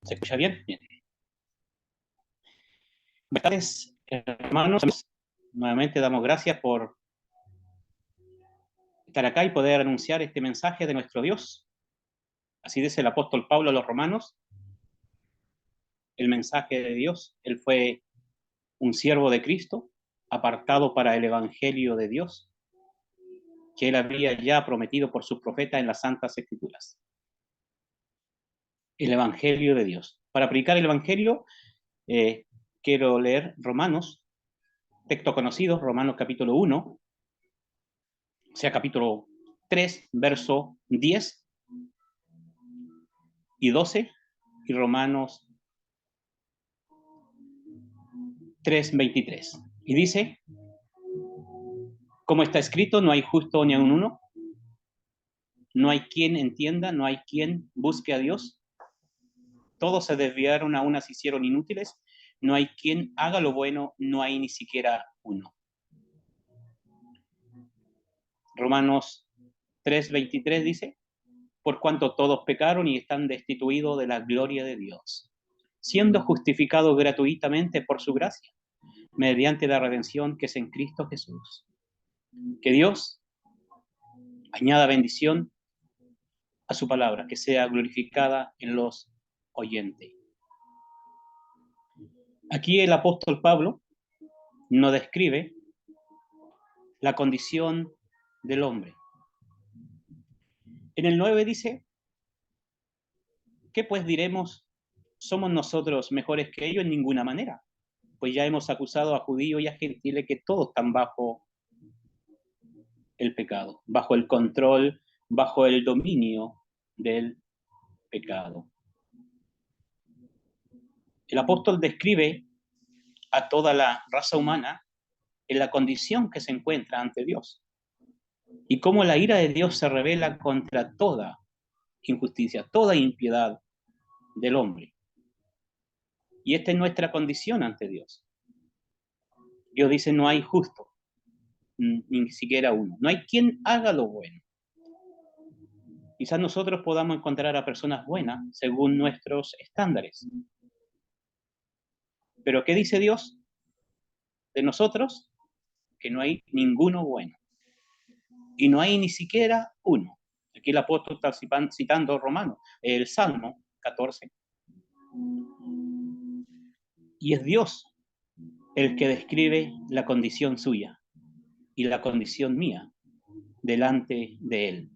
¿Se escucha bien? Bien. Buenas tardes, hermanos. Nuevamente damos gracias por estar acá y poder anunciar este mensaje de nuestro Dios. Así dice el apóstol Pablo a los romanos, el mensaje de Dios. Él fue un siervo de Cristo, apartado para el evangelio de Dios, que él había ya prometido por sus profetas en las Santas Escrituras. El evangelio de Dios. Para predicar el evangelio, quiero leer Romanos, texto conocido, Romanos capítulo 1, o sea, capítulo 3, verso 10 y 12, y Romanos 3, 23. Y dice, como está escrito, no hay justo ni aun uno, no hay quien entienda, no hay quien busque a Dios, todos se desviaron, a unas hicieron inútiles, no hay quien haga lo bueno, no hay ni siquiera uno. Romanos 3, 23 dice, por cuanto todos pecaron y están destituidos de la gloria de Dios, siendo justificados gratuitamente por su gracia, mediante la redención que es en Cristo Jesús. Que Dios añada bendición a su palabra, que sea glorificada en los oyentes. Aquí el apóstol Pablo nos describe la condición del hombre. En el 9 dice, ¿qué pues diremos? ¿Somos nosotros mejores que ellos? En ninguna manera, pues ya hemos acusado a judíos y a gentiles que todos están bajo el pecado, bajo el control, bajo el dominio del pecado. El apóstol describe a toda la raza humana en la condición que se encuentra ante Dios y cómo la ira de Dios se revela contra toda injusticia, toda impiedad del hombre. Y esta es nuestra condición ante Dios. Dios dice, no hay justo, ni siquiera uno. No hay quien haga lo bueno. Quizás nosotros podamos encontrar a personas buenas según nuestros estándares. Pero ¿qué dice Dios de nosotros? Que no hay ninguno bueno. Y no hay ni siquiera uno. Aquí el apóstol está citando Romanos, el Salmo 14. Y es Dios el que describe la condición suya y la condición mía delante de Él,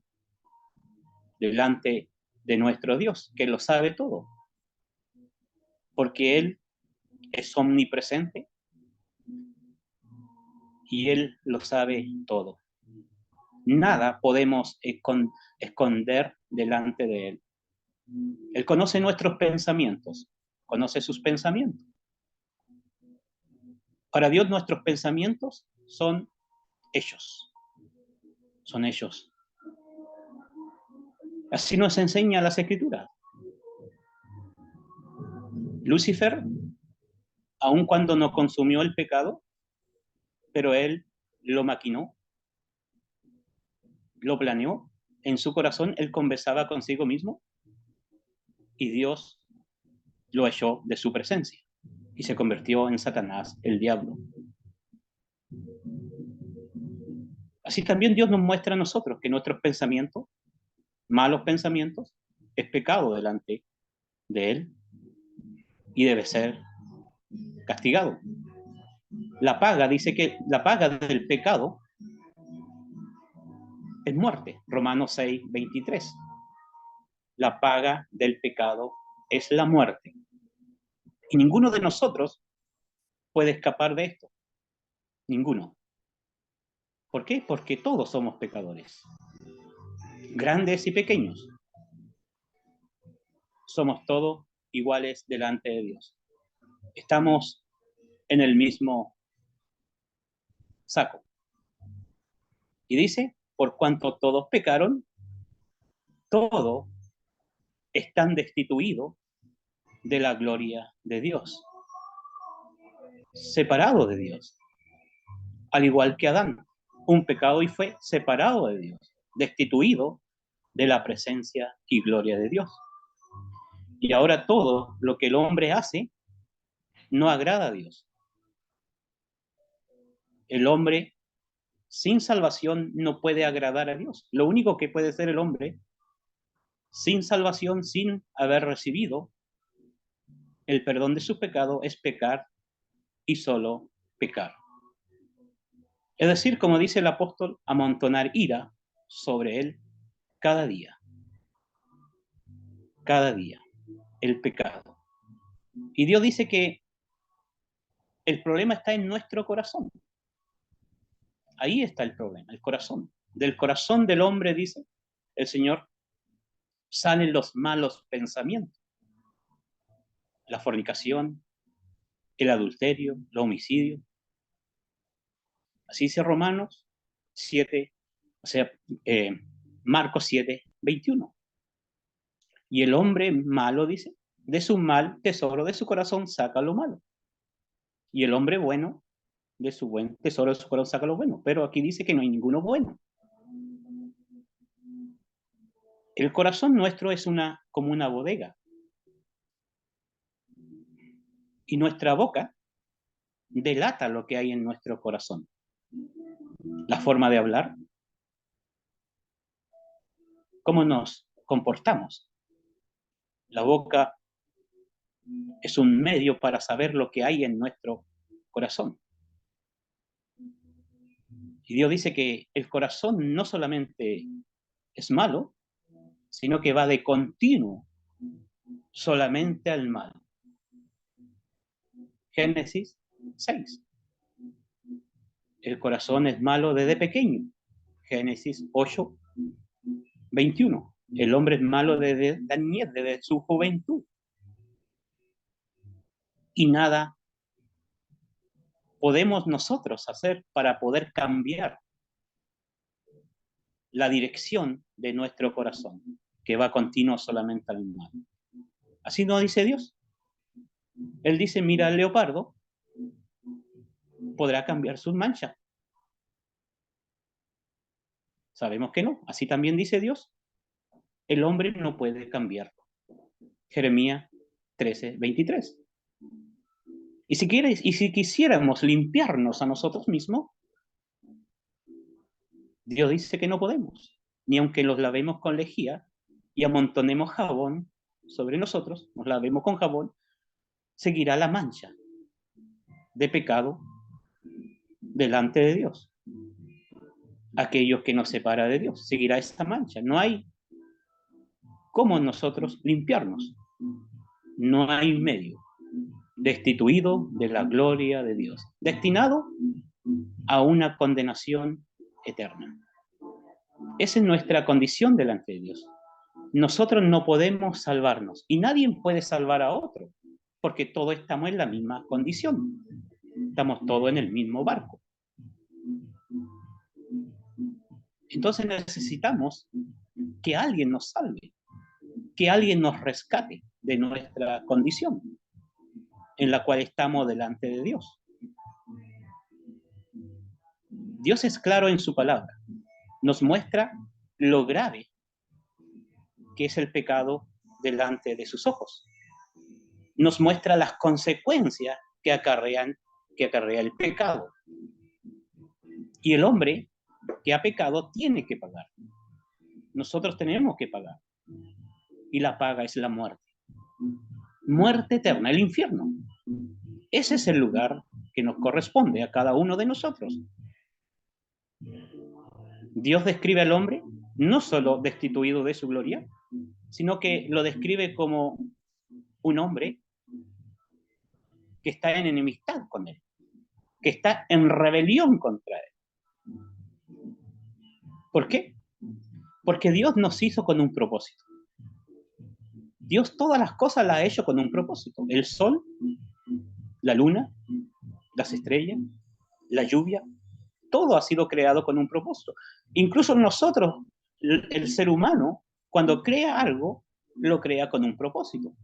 delante de nuestro Dios, que lo sabe todo. Porque Él es omnipresente y Él lo sabe todo. Nada podemos esconder delante de Él. Él conoce nuestros pensamientos, conoce sus pensamientos. Para Dios nuestros pensamientos son ellos. Son ellos. Así nos enseña las Escrituras. Lucifer, aun cuando no consumió el pecado, pero él lo maquinó, lo planeó. En su corazón él conversaba consigo mismo y Dios lo echó de su presencia y se convirtió en Satanás, el diablo. Así también Dios nos muestra a nosotros que nuestros pensamientos, malos pensamientos, es pecado delante de Él y debe ser castigado. La paga, dice que la paga del pecado es muerte. Romanos 6, 23. La paga del pecado es la muerte. Y ninguno de nosotros puede escapar de esto. Ninguno. ¿Por qué? Porque todos somos pecadores. Grandes y pequeños. Somos todos iguales delante de Dios. Estamos en el mismo saco. Y dice, por cuanto todos pecaron, todos están destituidos de la gloria de Dios, separados de Dios, al igual que Adán, un pecado y fue separado de Dios, destituido de la presencia y gloria de Dios. Y ahora todo lo que el hombre hace no agrada a Dios. El hombre sin salvación no puede agradar a Dios. Lo único que puede ser el hombre sin salvación, sin haber recibido el perdón de su pecado, es pecar y solo pecar. Es decir, como dice el apóstol, amontonar ira sobre él cada día, el pecado. Y Dios dice que el problema está en nuestro corazón. Ahí está el problema, el corazón. Del corazón del hombre, dice el Señor, salen los malos pensamientos, la fornicación, el adulterio, el homicidio. Así dice Romanos 7, o sea, Marcos 7, 21. Y el hombre malo, dice, de su mal tesoro de su corazón saca lo malo. Y el hombre bueno, de su buen tesoro de su corazón saca lo bueno. Pero aquí dice que no hay ninguno bueno. El corazón nuestro es como una bodega. Y nuestra boca delata lo que hay en nuestro corazón. La forma de hablar, cómo nos comportamos. La boca es un medio para saber lo que hay en nuestro corazón. Y Dios dice que el corazón no solamente es malo, sino que va de continuo solamente al mal. Génesis 6. El corazón es malo desde pequeño. Génesis 8, 21. El hombre es malo desde la niñez, desde su juventud. Y nada podemos nosotros hacer para poder cambiar la dirección de nuestro corazón, que va continuo solamente al mal. Así nos dice Dios. Él dice, mira al leopardo, podrá cambiar sus manchas. Sabemos que no. Así también dice Dios. El hombre no puede cambiarlo. Jeremías 13, 23. Y si quisiéramos limpiarnos a nosotros mismos, Dios dice que no podemos. Ni aunque los lavemos con lejía y amontonemos jabón sobre nosotros, nos lavemos con jabón, seguirá la mancha de pecado delante de Dios. Aquellos que nos separa de Dios, seguirá esta mancha. No hay cómo nosotros limpiarnos. No hay medio. Destituido de la gloria de Dios. Destinado a una condenación eterna. Esa es nuestra condición delante de Dios. Nosotros no podemos salvarnos y nadie puede salvar a otro, porque todos estamos en la misma condición. Estamos todos en el mismo barco. Entonces necesitamos que alguien nos salve, que alguien nos rescate de nuestra condición en la cual estamos delante de Dios. Dios es claro en su palabra. Nos muestra lo grave que es el pecado delante de sus ojos. Nos muestra las consecuencias que acarrea el pecado. Y el hombre que ha pecado tiene que pagar. Nosotros tenemos que pagar. Y la paga es la muerte. Muerte eterna, el infierno. Ese es el lugar que nos corresponde a cada uno de nosotros. Dios describe al hombre no solo destituido de su gloria, sino que lo describe como un hombre que está en enemistad con él, que está en rebelión contra él. ¿Por qué? Porque Dios nos hizo con un propósito. Dios todas las cosas las ha hecho con un propósito. El sol, la luna, las estrellas, la lluvia, todo ha sido creado con un propósito. Incluso nosotros, el ser humano, cuando crea algo, lo crea con un propósito.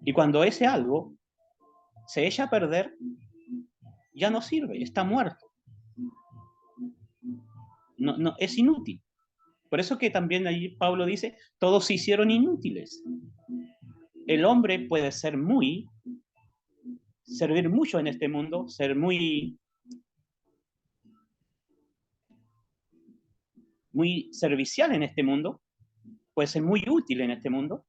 Y cuando ese algo se echa a perder, ya no sirve, está muerto. No, es inútil. Por eso que también ahí Pablo dice, todos se hicieron inútiles. El hombre puede servir mucho en este mundo, ser muy servicial en este mundo, puede ser muy útil en este mundo,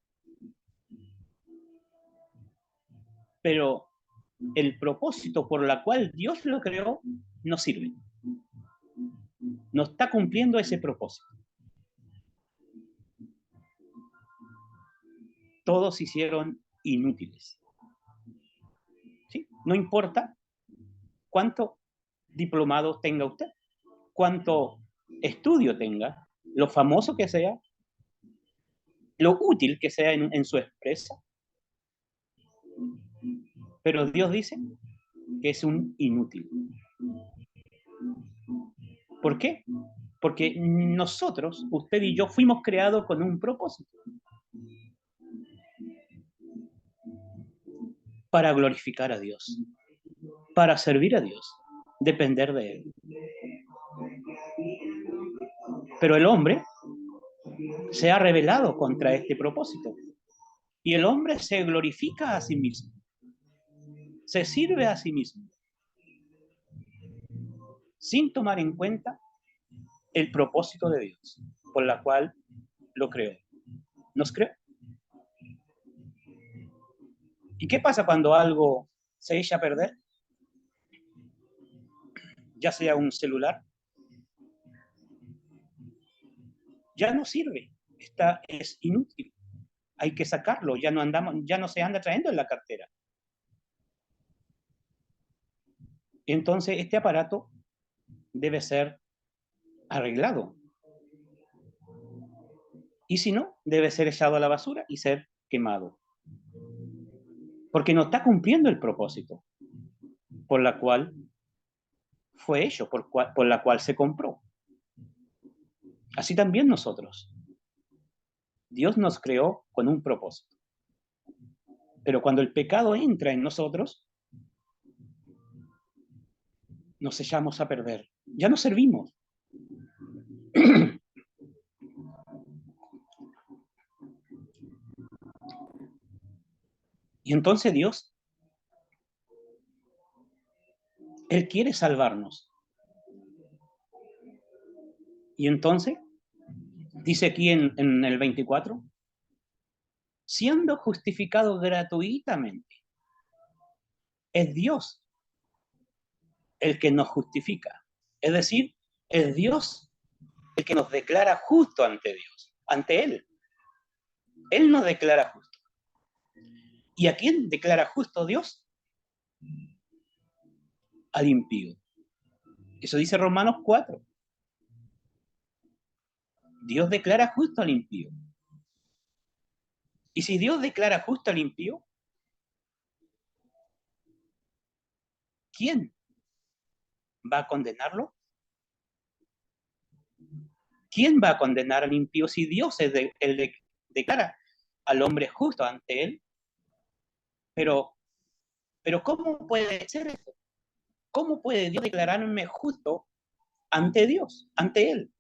pero el propósito por el cual Dios lo creó no sirve. No está cumpliendo ese propósito. Todos se hicieron inútiles. ¿Sí? No importa cuánto diplomados tenga usted, cuánto estudio tenga, lo famoso que sea, lo útil que sea en su empresa. Pero Dios dice que es un inútil. ¿Por qué? Porque nosotros, usted y yo, fuimos creados con un propósito. Para glorificar a Dios, para servir a Dios, depender de Él. Pero el hombre se ha rebelado contra este propósito. Y el hombre se glorifica a sí mismo. Se sirve a sí mismo. Sin tomar en cuenta el propósito de Dios, por la cual lo creó. ¿Nos creó? ¿Y qué pasa cuando algo se echa a perder? Ya sea un celular, ya no sirve, es inútil. Hay que sacarlo, ya no se anda trayendo en la cartera. Entonces, este aparato debe ser arreglado. Y si no, debe ser echado a la basura y ser quemado. Porque no está cumpliendo el propósito por la cual fue hecho, por la cual se compró. Así también nosotros. Dios nos creó con un propósito. Pero cuando el pecado entra en nosotros, nos echamos a perder. Ya no servimos. Y entonces Dios, Él quiere salvarnos. Y entonces, dice aquí en el 24, siendo justificado gratuitamente, es Dios el que nos justifica. Es decir, es Dios el que nos declara justo ante Dios, ante Él. Él nos declara justo. ¿Y a quién declara justo Dios? Al impío. Eso dice Romanos 4. Dios declara justo al impío. Y si Dios declara justo al impío, ¿quién va a condenarlo? ¿Quién va a condenar al impío si Dios es el que declara al hombre justo ante Él? Pero ¿cómo puede ser eso? ¿Cómo puede Dios declararme justo ante Dios, ante Él?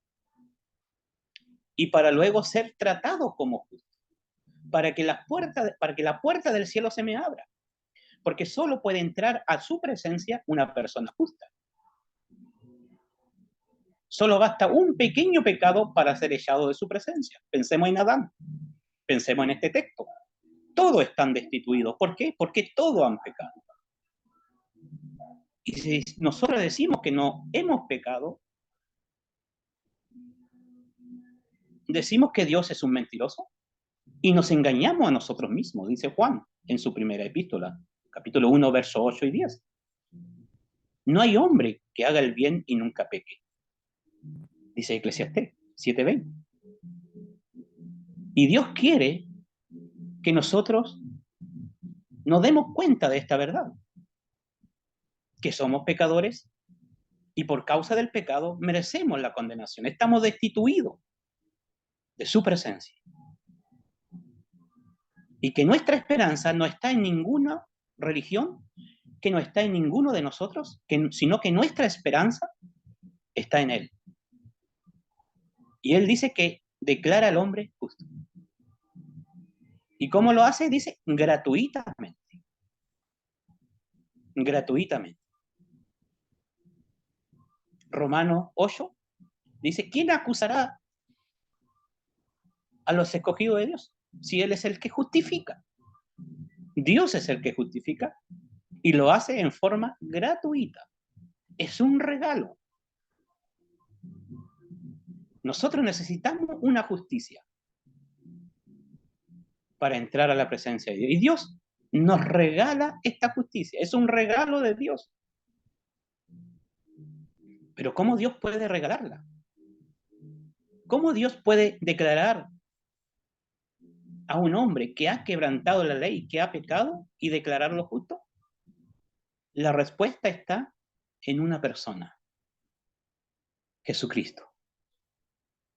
Y para luego ser tratado como justo. Para que la puerta del cielo se me abra. Porque solo puede entrar a su presencia una persona justa. Solo basta un pequeño pecado para ser echado de su presencia. Pensemos en Adán. Pensemos en este texto. Todos están destituidos. ¿Por qué? Porque todos han pecado. Y si nosotros decimos que no hemos pecado, decimos que Dios es un mentiroso y nos engañamos a nosotros mismos, dice Juan en su primera epístola, capítulo 1, versos 8 y 10. No hay hombre que haga el bien y nunca peque, dice Eclesiastés 7:20. Y Dios quiere que nosotros nos demos cuenta de esta verdad, que somos pecadores y por causa del pecado merecemos la condenación. Estamos destituidos de su presencia. Y que nuestra esperanza no está en ninguna religión, que no está en ninguno de nosotros, sino que nuestra esperanza está en Él. Y él dice que declara al hombre justo. ¿Y cómo lo hace? Dice gratuitamente. Gratuitamente. Romano 8 dice, ¿quién acusará a los escogidos de Dios? Si Él es el que justifica. Dios es el que justifica y lo hace en forma gratuita. Es un regalo. Nosotros necesitamos una justicia para entrar a la presencia de Dios. Y Dios nos regala esta justicia. Es un regalo de Dios. Pero ¿cómo Dios puede regalarla? ¿Cómo Dios puede declarar a un hombre que ha quebrantado la ley, que ha pecado, y declararlo justo? La respuesta está en una persona, Jesucristo,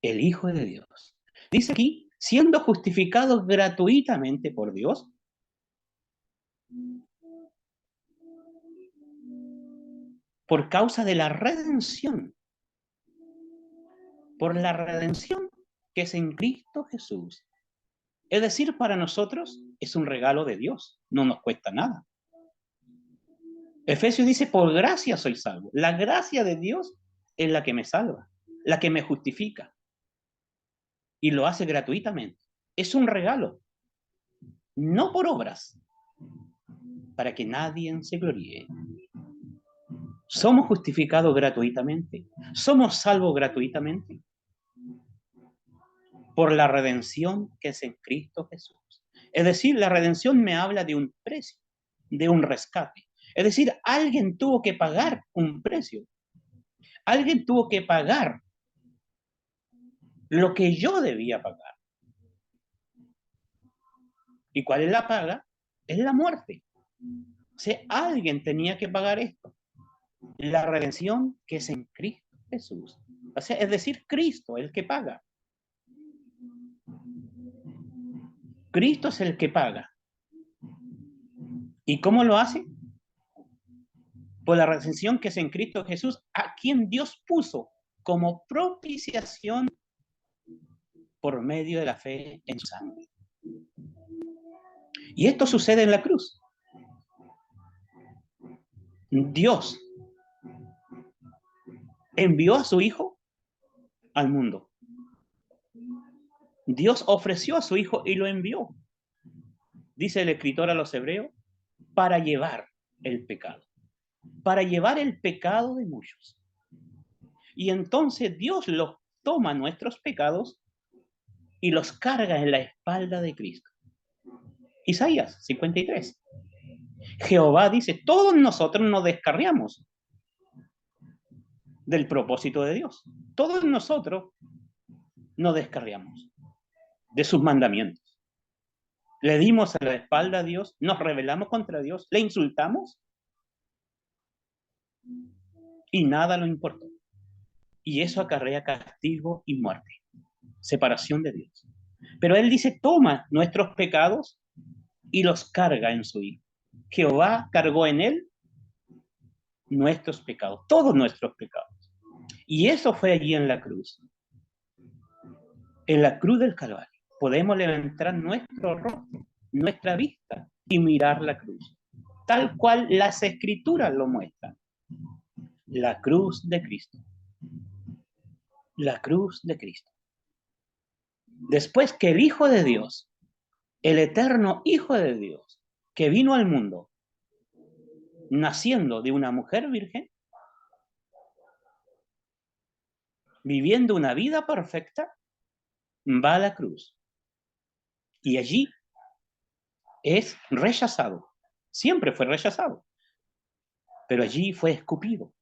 el Hijo de Dios. Dice aquí, siendo justificado gratuitamente por Dios, por causa de la redención, por la redención que es en Cristo Jesús. Es decir, para nosotros es un regalo de Dios, no nos cuesta nada. Efesios dice, por gracia soy salvo. La gracia de Dios es la que me salva, la que me justifica. Y lo hace gratuitamente. Es un regalo, no por obras, para que nadie se gloríe. Somos justificados gratuitamente, somos salvos gratuitamente por la redención que es en Cristo Jesús. Es decir, la redención me habla de un precio, de un rescate. Es decir, alguien tuvo que pagar un precio. Alguien tuvo que pagar lo que yo debía pagar. ¿Y cuál es la paga? Es la muerte. O sea, alguien tenía que pagar esto. La redención que es en Cristo Jesús. O sea, es decir, Cristo, el que paga. Cristo es el que paga. ¿Y cómo lo hace? Por la redención que es en Cristo Jesús, a quien Dios puso como propiciación por medio de la fe en su sangre. Y esto sucede en la cruz. Dios envió a su Hijo al mundo. Dios ofreció a su Hijo y lo envió, dice el escritor a los Hebreos, para llevar el pecado. Para llevar el pecado de muchos. Y entonces Dios los toma nuestros pecados y los carga en la espalda de Cristo. Isaías 53. Jehová dice, todos nosotros nos descarriamos del propósito de Dios. Todos nosotros nos descarriamos de sus mandamientos. Le dimos a la espalda a Dios, nos rebelamos contra Dios, le insultamos y nada lo importó. Y eso acarrea castigo y muerte, separación de Dios. Pero Él dice, toma nuestros pecados y los carga en su Hijo. Jehová cargó en Él nuestros pecados, todos nuestros pecados. Y eso fue allí en la cruz. En la cruz del Calvario podemos levantar nuestro rostro, nuestra vista y mirar la cruz, tal cual las Escrituras lo muestran. La cruz de Cristo. La cruz de Cristo. Después que el Hijo de Dios, el eterno Hijo de Dios, que vino al mundo, naciendo de una mujer virgen, viviendo una vida perfecta, va a la cruz. Y allí es rechazado. Siempre fue rechazado. Pero allí fue escupido,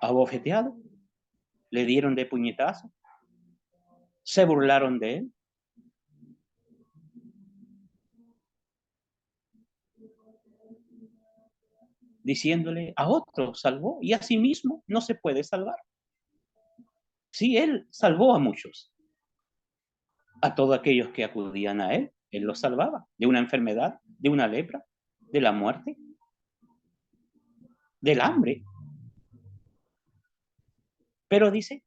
abofeteado, le dieron de puñetazo, se burlaron de él. Diciéndole, a otro salvó y a sí mismo no se puede salvar. Sí, él salvó a muchos. A todos aquellos que acudían a él los salvaba de una enfermedad, de una lepra, de la muerte, del hambre. Pero dice,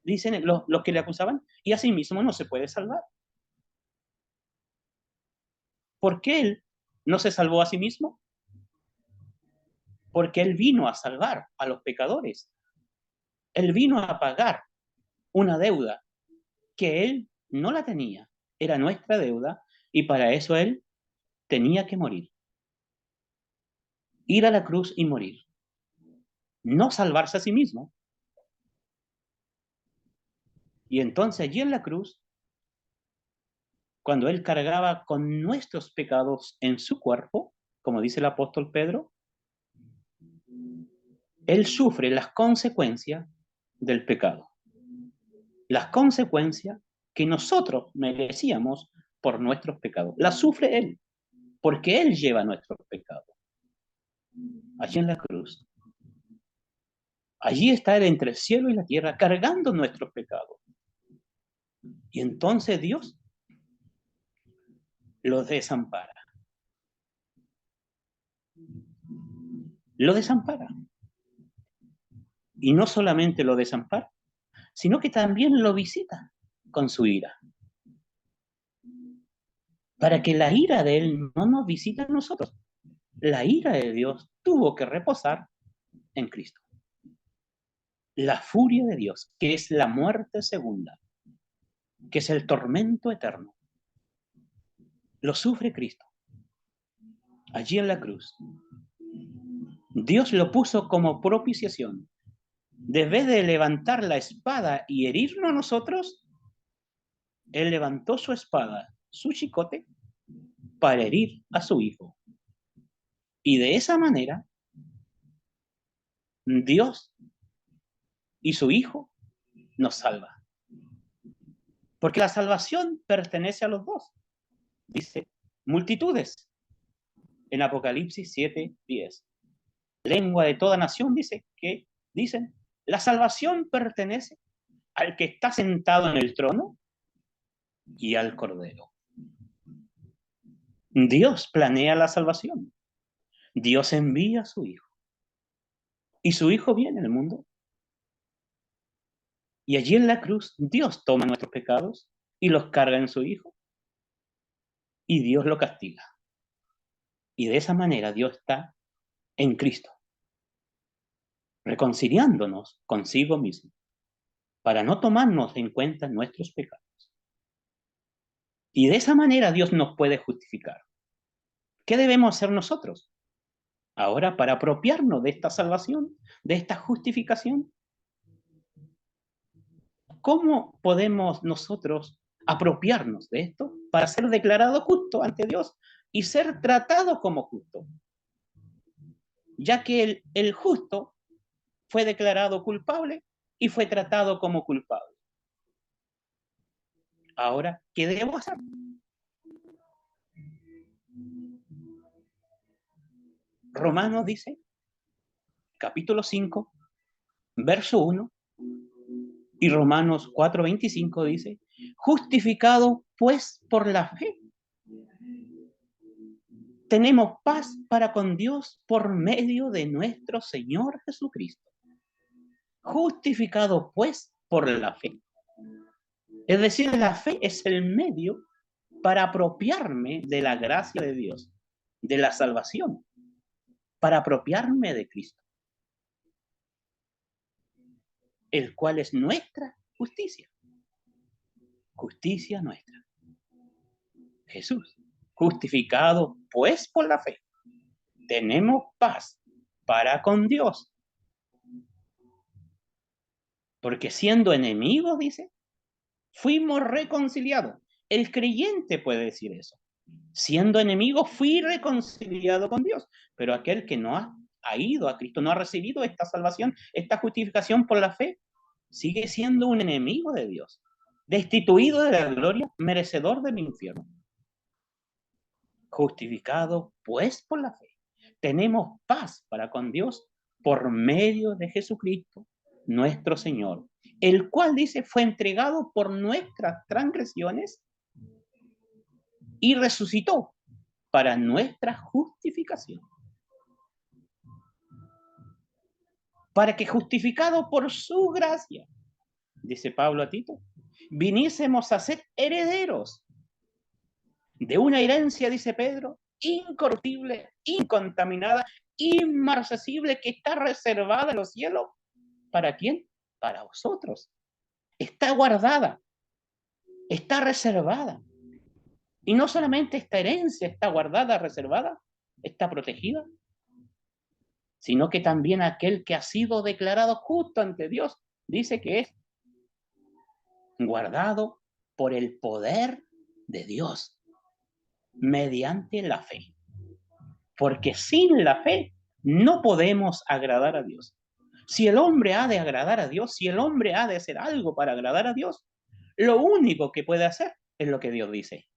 dicen los que le acusaban, y asimismo no se puede salvar. ¿Por qué él no se salvó a sí mismo? Porque él vino a salvar a los pecadores. Él vino a pagar una deuda que él no la tenía. Era nuestra deuda y para eso él tenía que morir. Ir a la cruz y morir. No salvarse a sí mismo. Y entonces allí en la cruz, cuando él cargaba con nuestros pecados en su cuerpo, como dice el apóstol Pedro, él sufre las consecuencias del pecado. Las consecuencias que nosotros merecíamos por nuestros pecados. Las sufre él, porque él lleva nuestros pecados. Allí en la cruz. Allí está él entre el cielo y la tierra, cargando nuestros pecados. Y entonces Dios los desampara. Lo desampara. Y no solamente lo desampara, sino que también lo visita con su ira. Para que la ira de él no nos visite a nosotros. La ira de Dios tuvo que reposar en Cristo. La furia de Dios, que es la muerte segunda, que es el tormento eterno, lo sufre Cristo. Allí en la cruz. Dios lo puso como propiciación. En vez de levantar la espada y herirnos a nosotros, él levantó su espada, su chicote, para herir a su hijo. Y de esa manera, Dios y su hijo nos salva. Porque la salvación pertenece a los dos. Dice, multitudes. En Apocalipsis 7:10. Lengua de toda nación dice que, dicen, la salvación pertenece al que está sentado en el trono y al Cordero. Dios planea la salvación. Dios envía a su Hijo. Y su Hijo viene al mundo. Y allí en la cruz, Dios toma nuestros pecados y los carga en su Hijo. Y Dios lo castiga. Y de esa manera Dios está en Cristo, reconciliándonos consigo mismo, para no tomarnos en cuenta nuestros pecados. Y de esa manera Dios nos puede justificar. ¿Qué debemos hacer nosotros? Ahora, para apropiarnos de esta salvación, de esta justificación, ¿cómo podemos nosotros apropiarnos de esto para ser declarados justos ante Dios y ser tratados como justos? Ya que el justo fue declarado culpable y fue tratado como culpable. Ahora, ¿qué debo hacer? Romanos dice, capítulo 5, verso 1, y Romanos 4:25 dice, justificado pues por la fe, tenemos paz para con Dios por medio de nuestro Señor Jesucristo. Justificado pues por la fe. Es decir, la fe es el medio para apropiarme de la gracia de Dios, de la salvación, para apropiarme de Cristo, el cual es nuestra justicia. Justicia nuestra. Jesús, justificado pues por la fe, tenemos paz para con Dios. Porque siendo enemigos, dice, fuimos reconciliados. El creyente puede decir eso. Siendo enemigo, fui reconciliado con Dios. Pero aquel que no ha ido a Cristo, no ha recibido esta salvación, esta justificación por la fe, sigue siendo un enemigo de Dios, destituido de la gloria, merecedor del infierno. Justificado pues por la fe, tenemos paz para con Dios por medio de Jesucristo, nuestro Señor, el cual dice fue entregado por nuestras transgresiones y resucitó para nuestra justificación. Para que justificado por su gracia dice Pablo a Tito, viniésemos a ser herederos de una herencia, dice Pedro, incorruptible, incontaminada, inmarcesible, que está reservada en los cielos. ¿Para quién? Para vosotros. Está guardada, está reservada. Y no solamente esta herencia está guardada, reservada, está protegida, sino que también aquel que ha sido declarado justo ante Dios, dice que es guardado por el poder de Dios, mediante la fe. Porque sin la fe no podemos agradar a Dios. Si el hombre ha de agradar a Dios, si el hombre ha de hacer algo para agradar a Dios, lo único que puede hacer es lo que Dios dice.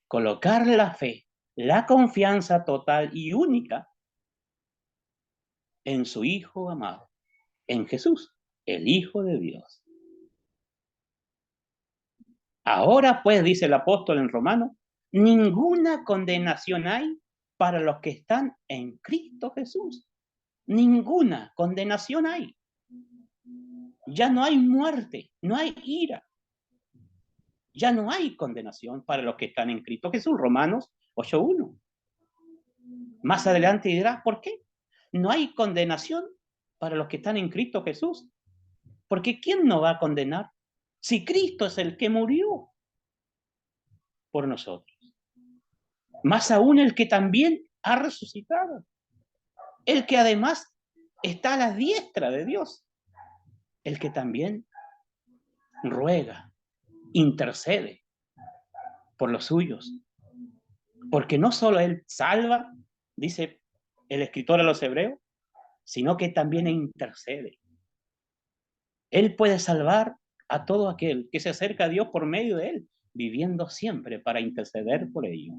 Colocar la fe, la confianza total y única en su Hijo amado, en Jesús, el Hijo de Dios. Ahora pues, dice el apóstol en Romano, ninguna condenación hay para los que están en Cristo Jesús. Ninguna condenación hay. Ya no hay muerte, no hay ira. Ya no hay condenación para los que están en Cristo Jesús. Romanos 8:1. Más adelante dirá, ¿por qué? No hay condenación para los que están en Cristo Jesús. Porque ¿quién no va a condenar? Si Cristo es el que murió por nosotros. Más aún el que también ha resucitado. El que además está a la diestra de Dios. El que también ruega, intercede por los suyos. Porque no solo Él salva, dice el escritor a los hebreos, sino que también intercede. Él puede salvar a todo aquel que se acerca a Dios por medio de Él, viviendo siempre para interceder por ellos.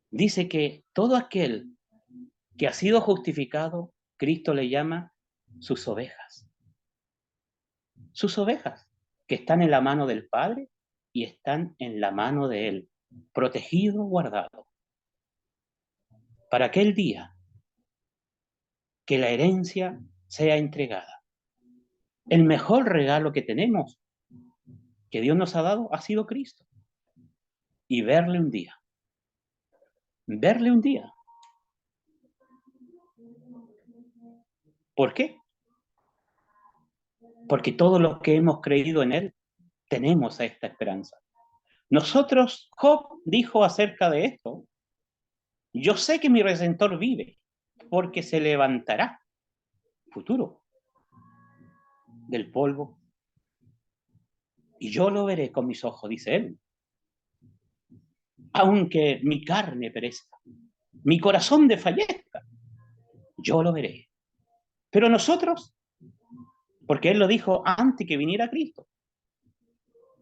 Dice que todo aquel que ha sido justificado, Cristo le llama sus ovejas. Sus ovejas, que están en la mano del Padre y están en la mano de Él, protegido, guardado. Para aquel día que la herencia sea entregada. El mejor regalo que tenemos, que Dios nos ha dado, ha sido Cristo. Y verle un día. Verle un día. ¿Por qué? Porque todos los que hemos creído en Él tenemos esta esperanza. Nosotros, Job dijo acerca de esto, yo sé que mi Redentor vive, porque se levantará, futuro, del polvo, y yo lo veré con mis ojos, dice él. Aunque mi carne perezca, mi corazón desfallezca, yo lo veré. Pero nosotros, porque él lo dijo antes que viniera Cristo,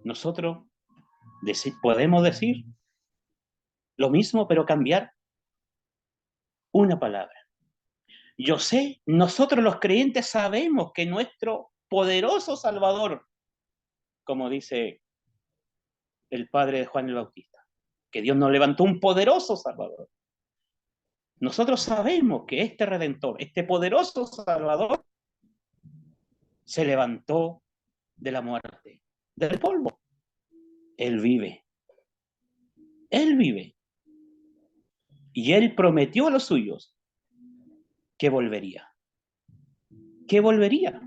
nosotros podemos decir lo mismo, pero cambiar una palabra. Yo sé, nosotros los creyentes sabemos que nuestro poderoso Salvador, como dice el padre de Juan el Bautista, que Dios nos levantó un poderoso Salvador. Nosotros sabemos que este Redentor, este poderoso Salvador, se levantó de la muerte, del polvo. Él vive. Él vive. Y Él prometió a los suyos que volvería. Que volvería.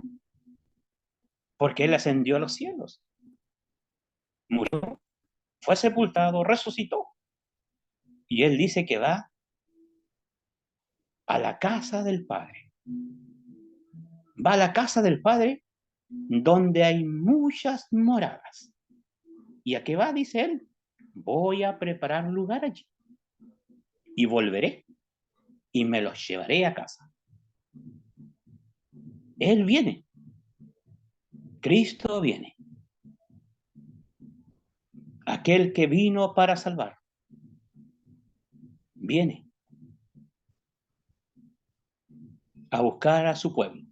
Porque Él ascendió a los cielos. Murió, fue sepultado, resucitó. Y Él dice que va a la casa del Padre. Va a la casa del Padre donde hay muchas moradas. ¿Y a qué va? Dice Él. Voy a preparar un lugar allí. Y volveré y me los llevaré a casa. Él viene. Cristo viene. Aquel que vino para salvar. Viene a buscar a su pueblo.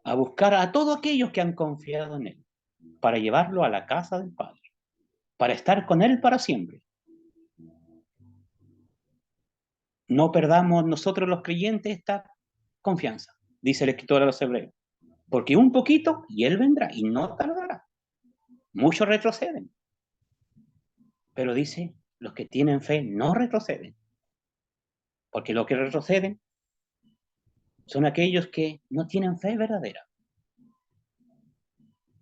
A buscar a todos aquellos que han confiado en Él. Para llevarlo a la casa del Padre. Para estar con Él para siempre. No perdamos nosotros los creyentes esta confianza. dice el escritor a los Hebreos. Porque un poquito y Él vendrá y no tardará. Muchos retroceden. Pero dice, los que tienen fe no retroceden. Porque los que retroceden son aquellos que no tienen fe verdadera.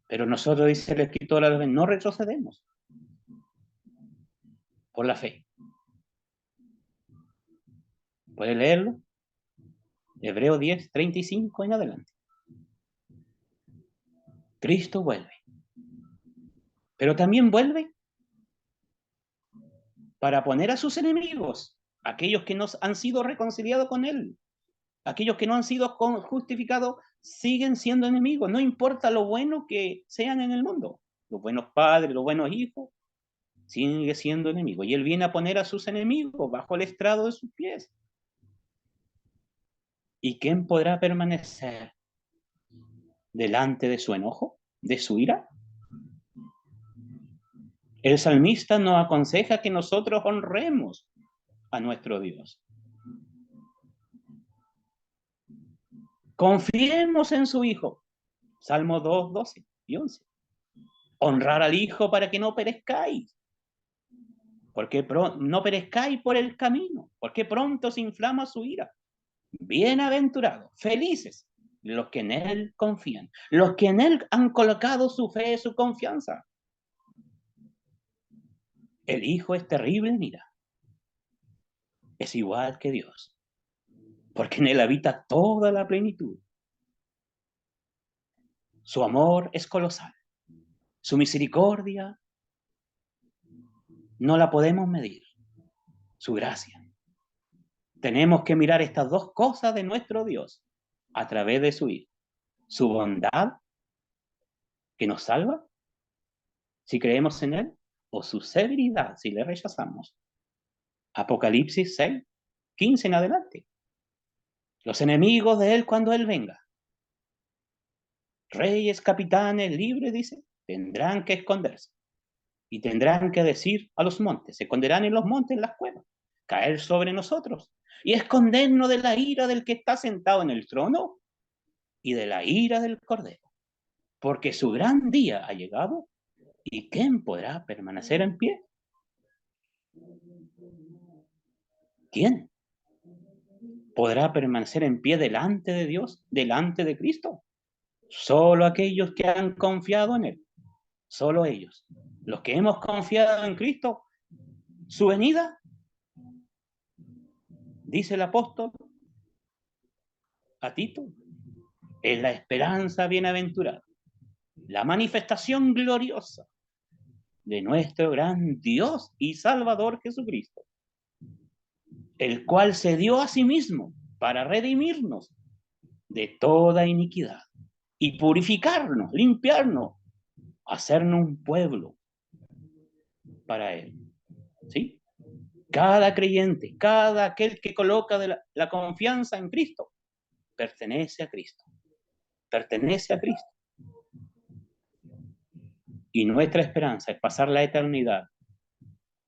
Pero nosotros, dice el escritor, no retrocedemos por la fe. ¿Puede leerlo? Hebreo 10, 35 en adelante. Cristo vuelve. Pero también vuelve para poner a sus enemigos, aquellos que no han sido reconciliados con Él, aquellos que no han sido justificados, siguen siendo enemigos, no importa lo bueno que sean en el mundo. Los buenos padres, los buenos hijos, sigue siendo enemigo. Y Él viene a poner a sus enemigos bajo el estrado de sus pies. ¿Y quién podrá permanecer delante de su enojo, de su ira? El salmista nos aconseja que nosotros honremos a nuestro Dios. Confiemos en su Hijo. Salmo 2, 12 y 11. Honrar al Hijo para que no perezcáis. Porque no perezcáis por el camino, porque pronto se inflama su ira. Bienaventurados, felices, los que en Él confían, los que en Él han colocado su fe y su confianza. El Hijo es terrible en ira. Es igual que Dios, porque en Él habita toda la plenitud. Su amor es colosal. Su misericordia no la podemos medir. Su gracia. Tenemos que mirar estas dos cosas de nuestro Dios a través de su Hijo. Su bondad, que nos salva, si creemos en Él, o su severidad, si le rechazamos. Apocalipsis 6, 15 en adelante. Los enemigos de Él cuando Él venga. Reyes, capitanes, libres, dice, tendrán que esconderse. Y tendrán que decir a los montes, se esconderán en los montes, en las cuevas, caer sobre nosotros y escondernos de la ira del que está sentado en el trono y de la ira del Cordero. Porque su gran día ha llegado y ¿quién podrá permanecer en pie? ¿Quién podrá permanecer en pie delante de Dios, delante de Cristo? Solo aquellos que han confiado en Él. Solo ellos. Los que hemos confiado en Cristo, su venida, dice el apóstol a Tito, es la esperanza bienaventurada, la manifestación gloriosa de nuestro gran Dios y Salvador Jesucristo, el cual se dio a sí mismo para redimirnos de toda iniquidad y purificarnos, limpiarnos, hacernos un pueblo para Él. ¿Sí? Cada creyente, cada aquel que coloca la confianza en Cristo, pertenece a Cristo. Pertenece a Cristo. Y nuestra esperanza es pasar la eternidad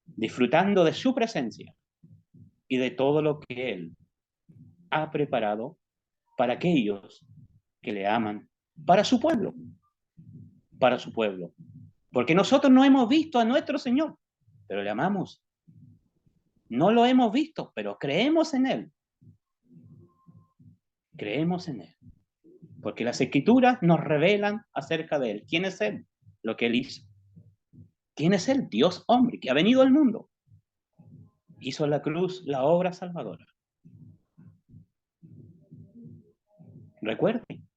disfrutando de su presencia y de todo lo que Él ha preparado para aquellos que le aman, para su pueblo, para su pueblo. Porque nosotros no hemos visto a nuestro Señor, pero le amamos. No lo hemos visto, pero creemos en Él. Creemos en Él. Porque las Escrituras nos revelan acerca de Él. ¿Quién es Él? Lo que Él hizo. ¿Quién es Él? Dios hombre, que ha venido al mundo. Hizo en la cruz la obra salvadora. Recuerden,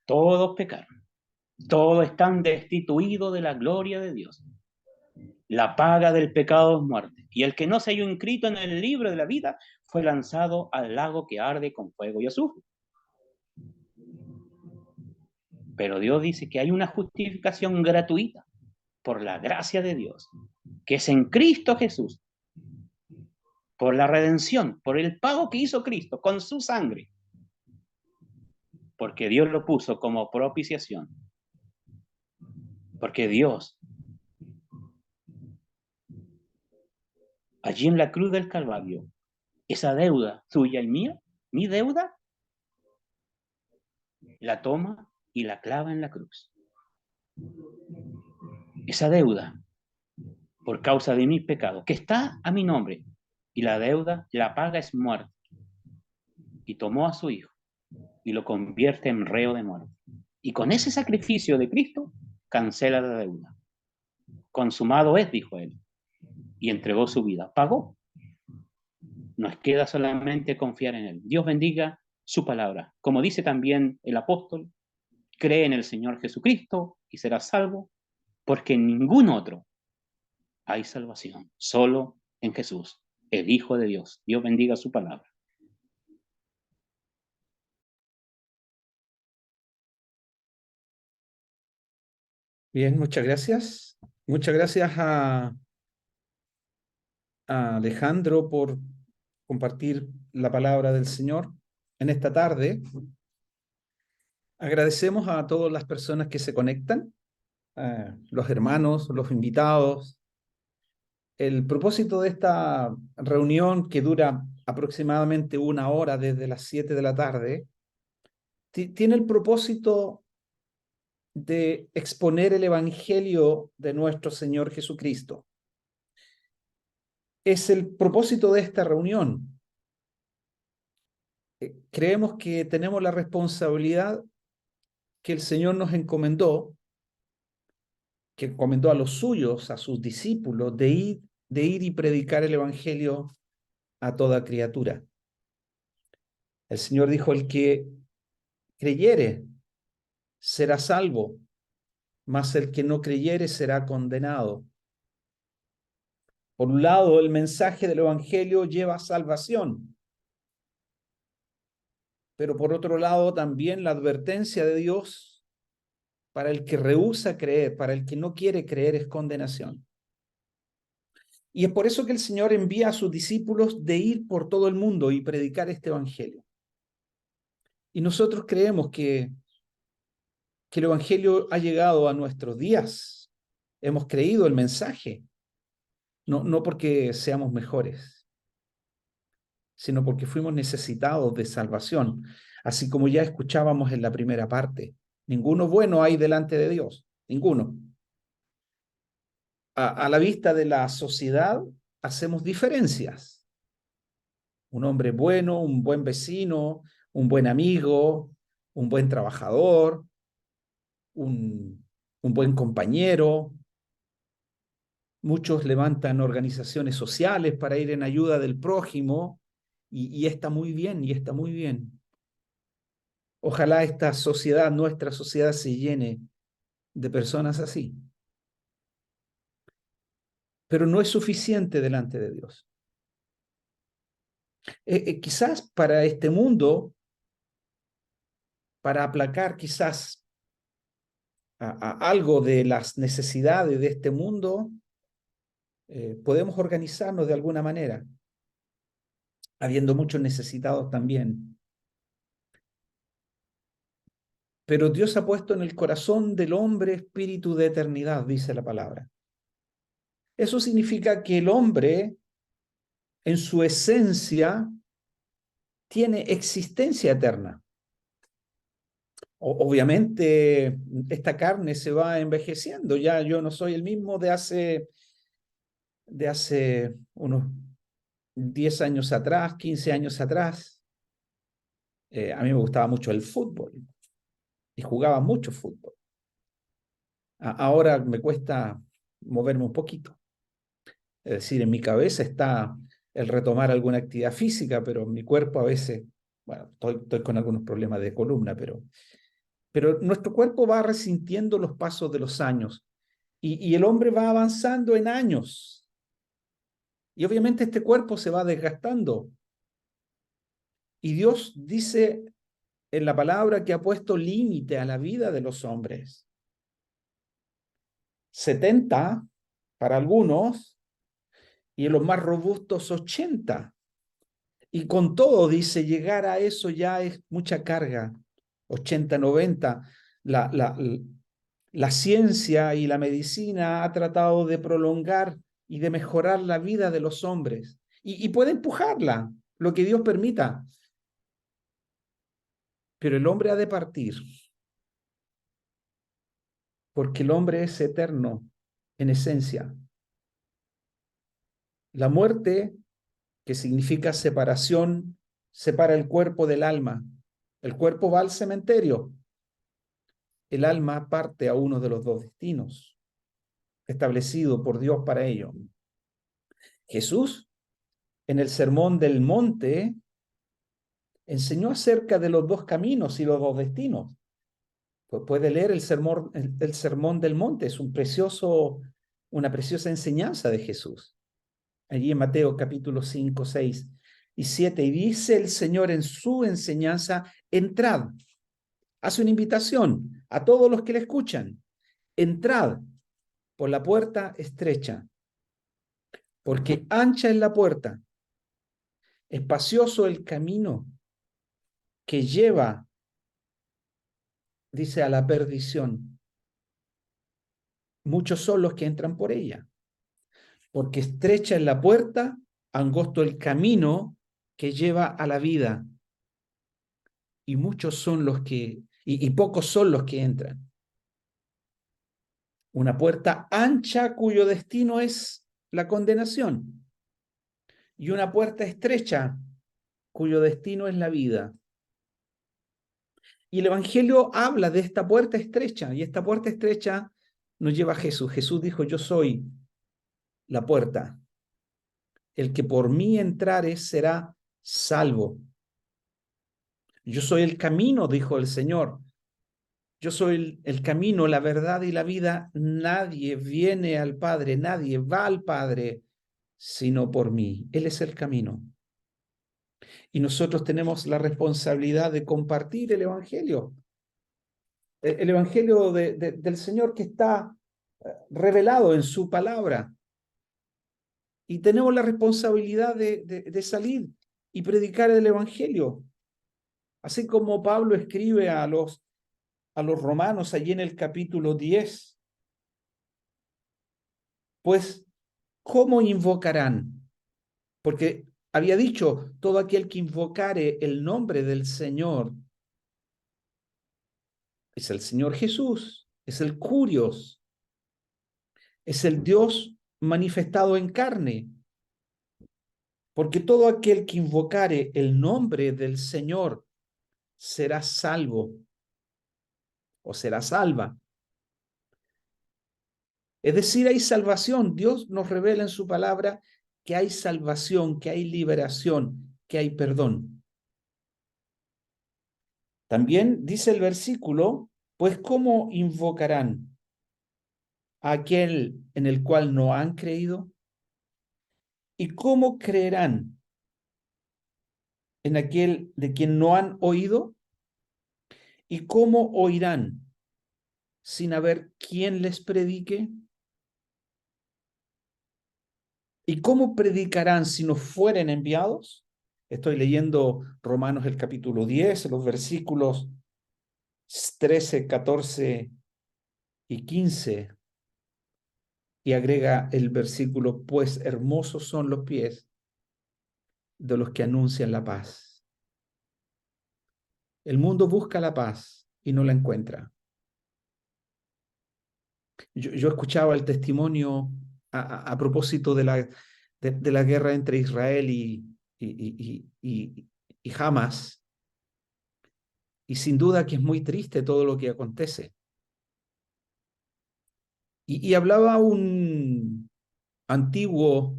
todos pecaron. Todos están destituidos de la gloria de Dios. La paga del pecado es muerte. Y el que no se halló inscrito en el libro de la vida fue lanzado al lago que arde con fuego y azufre. Pero Dios dice que hay una justificación gratuita por la gracia de Dios, que es en Cristo Jesús, por la redención, por el pago que hizo Cristo con su sangre, porque Dios lo puso como propiciación, porque Dios, allí en la cruz del Calvario, esa deuda tuya y mía, mi deuda, la toma y la clava en la cruz. Esa deuda por causa de mis pecados, que está a mi nombre, y la deuda, la paga es muerte. Y tomó a su hijo y lo convierte en reo de muerte. Y con ese sacrificio de Cristo, cancela la deuda. Consumado es, dijo él, y entregó su vida. Pagó. Nos queda solamente confiar en él. Dios bendiga su palabra. Como dice también el apóstol, cree en el Señor Jesucristo y serás salvo, porque en ningún otro hay salvación, solo en Jesús, el Hijo de Dios. Dios bendiga su palabra. Bien, muchas gracias. Muchas gracias a Alejandro por compartir la palabra del Señor en esta tarde. Agradecemos a todas las personas que se conectan, los hermanos, los invitados. El propósito de esta reunión, que dura aproximadamente 1 hora desde las 7 de la tarde, tiene el propósito de exponer el Evangelio de nuestro Señor Jesucristo. Es el propósito de esta reunión. Creemos que tenemos la responsabilidad que el Señor nos encomendó, que encomendó a los suyos, a sus discípulos, de ir y predicar el Evangelio a toda criatura. El Señor dijo: el que creyere será salvo, mas el que no creyere será condenado. Por un lado, el mensaje del Evangelio lleva salvación, pero por otro lado también la advertencia de Dios para el que rehúsa creer, para el que no quiere creer, es condenación. Y es por eso que el Señor envía a sus discípulos de ir por todo el mundo y predicar este Evangelio. Y nosotros creemos que el Evangelio ha llegado a nuestros días. Hemos creído el mensaje, no porque seamos mejores, sino porque fuimos necesitados de salvación, así como ya escuchábamos en la primera parte. Ninguno bueno hay delante de Dios, ninguno. A la vista de la sociedad hacemos diferencias. Un hombre bueno, un buen vecino, un buen amigo, un buen trabajador, un buen compañero. Muchos levantan organizaciones sociales para ir en ayuda del prójimo y está muy bien, y está muy bien. Ojalá esta sociedad, nuestra sociedad, se llene de personas así. Pero no es suficiente delante de Dios. Quizás para este mundo, para aplacar quizás a algo de las necesidades de este mundo, podemos organizarnos de alguna manera, habiendo muchos necesitados también. Pero Dios ha puesto en el corazón del hombre espíritu de eternidad, dice la palabra. Eso significa que el hombre, en su esencia, tiene existencia eterna. Obviamente, esta carne se va envejeciendo. Ya yo no soy el mismo de hace unos 10 años atrás, 15 años atrás. A mí me gustaba mucho el fútbol y jugaba mucho fútbol. Ahora me cuesta moverme un poquito. Es decir, en mi cabeza está el retomar alguna actividad física, pero en mi cuerpo a veces, bueno, estoy con algunos problemas de columna, pero nuestro cuerpo va resintiendo los pasos de los años y el hombre va avanzando en años. Y obviamente este cuerpo se va desgastando. Y Dios dice en la palabra que ha puesto límite a la vida de los hombres. 70 para algunos, y en los más robustos 80. Y con todo, dice, llegar a eso ya es mucha carga. 80, 90. La ciencia y la medicina ha tratado de prolongar y de mejorar la vida de los hombres. Y, puede empujarla, lo que Dios permita. pero el hombre ha de partir, porque el hombre es eterno en esencia. La muerte, que significa separación, separa el cuerpo del alma. El cuerpo va al cementerio, el alma parte a uno de los dos destinos establecido por Dios para ello. Jesús, en el Sermón del Monte, enseñó acerca de los dos caminos y los dos destinos. Pues puede leer el Sermón del Monte, es una preciosa enseñanza de Jesús. Allí en Mateo capítulo 5, 6 y 7, y dice el Señor en su enseñanza: entrad, hace una invitación a todos los que le escuchan: entrad por la puerta estrecha, porque ancha es la puerta, espacioso el camino que lleva, dice, a la perdición. Muchos son los que entran por ella, porque estrecha es la puerta, angosto el camino que lleva a la vida, y muchos son los que, y pocos son los que entran. Una puerta ancha cuyo destino es la condenación, y una puerta estrecha cuyo destino es la vida. Y el Evangelio habla de esta puerta estrecha, y esta puerta estrecha nos lleva a Jesús. Jesús dijo: yo soy la puerta. El que por mí entrare será salvo. Yo soy el camino, dijo el Señor. Yo soy el camino, la verdad y la vida. Nadie viene al Padre, nadie va al Padre sino por mí. Él es el camino. Y nosotros tenemos la responsabilidad de compartir el Evangelio. El Evangelio del Señor, que está revelado en su palabra. Y tenemos la responsabilidad de salir y predicar el Evangelio. Así como Pablo escribe a los romanos allí en el capítulo 10. Pues, ¿cómo invocarán? Porque había dicho: todo aquel que invocare el nombre del Señor, es el Señor Jesús, es el Curios, es el Dios manifestado en carne. Porque todo aquel que invocare el nombre del Señor será salvo o será salva. Es decir, hay salvación. Dios nos revela en su palabra que hay salvación, que hay liberación, que hay perdón. También dice el versículo: pues ¿cómo invocarán a aquel en el cual no han creído? ¿Y cómo creerán en aquel de quien no han oído? ¿Y cómo oirán sin haber quien les predique? ¿Y cómo predicarán si no fueren enviados? Estoy leyendo Romanos el capítulo 10, los versículos 13, 14 y 15. Y agrega el versículo: pues hermosos son los pies de los que anuncian la paz. El mundo busca la paz y no la encuentra. Yo escuchaba el testimonio a propósito de la guerra entre Israel y Hamas, y sin duda que es muy triste todo lo que acontece. Y hablaba un antiguo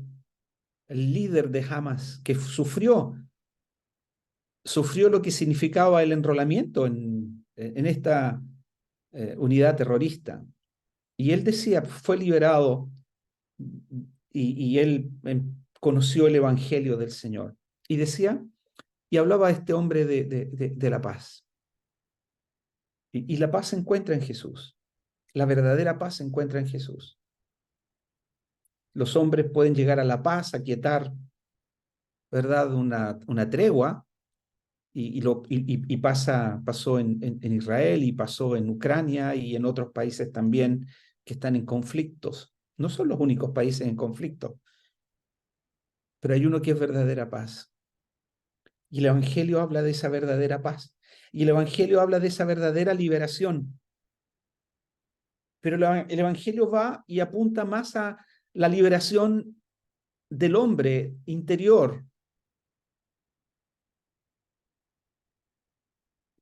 líder de Hamas que sufrió lo que significaba el enrolamiento en esta unidad terrorista. Y él decía: fue liberado y él conoció el Evangelio del Señor. Y decía, y hablaba a este hombre de la paz. Y la paz se encuentra en Jesús. La verdadera paz se encuentra en Jesús. Los hombres pueden llegar a la paz, a quietar, ¿verdad?, una tregua, y pasó en Israel, y pasó en Ucrania y en otros países también que están en conflictos. No son los únicos países en conflicto, pero hay uno que es verdadera paz. Y el Evangelio habla de esa verdadera paz. Y el Evangelio habla de esa verdadera liberación. Pero el Evangelio va y apunta más a la liberación del hombre interior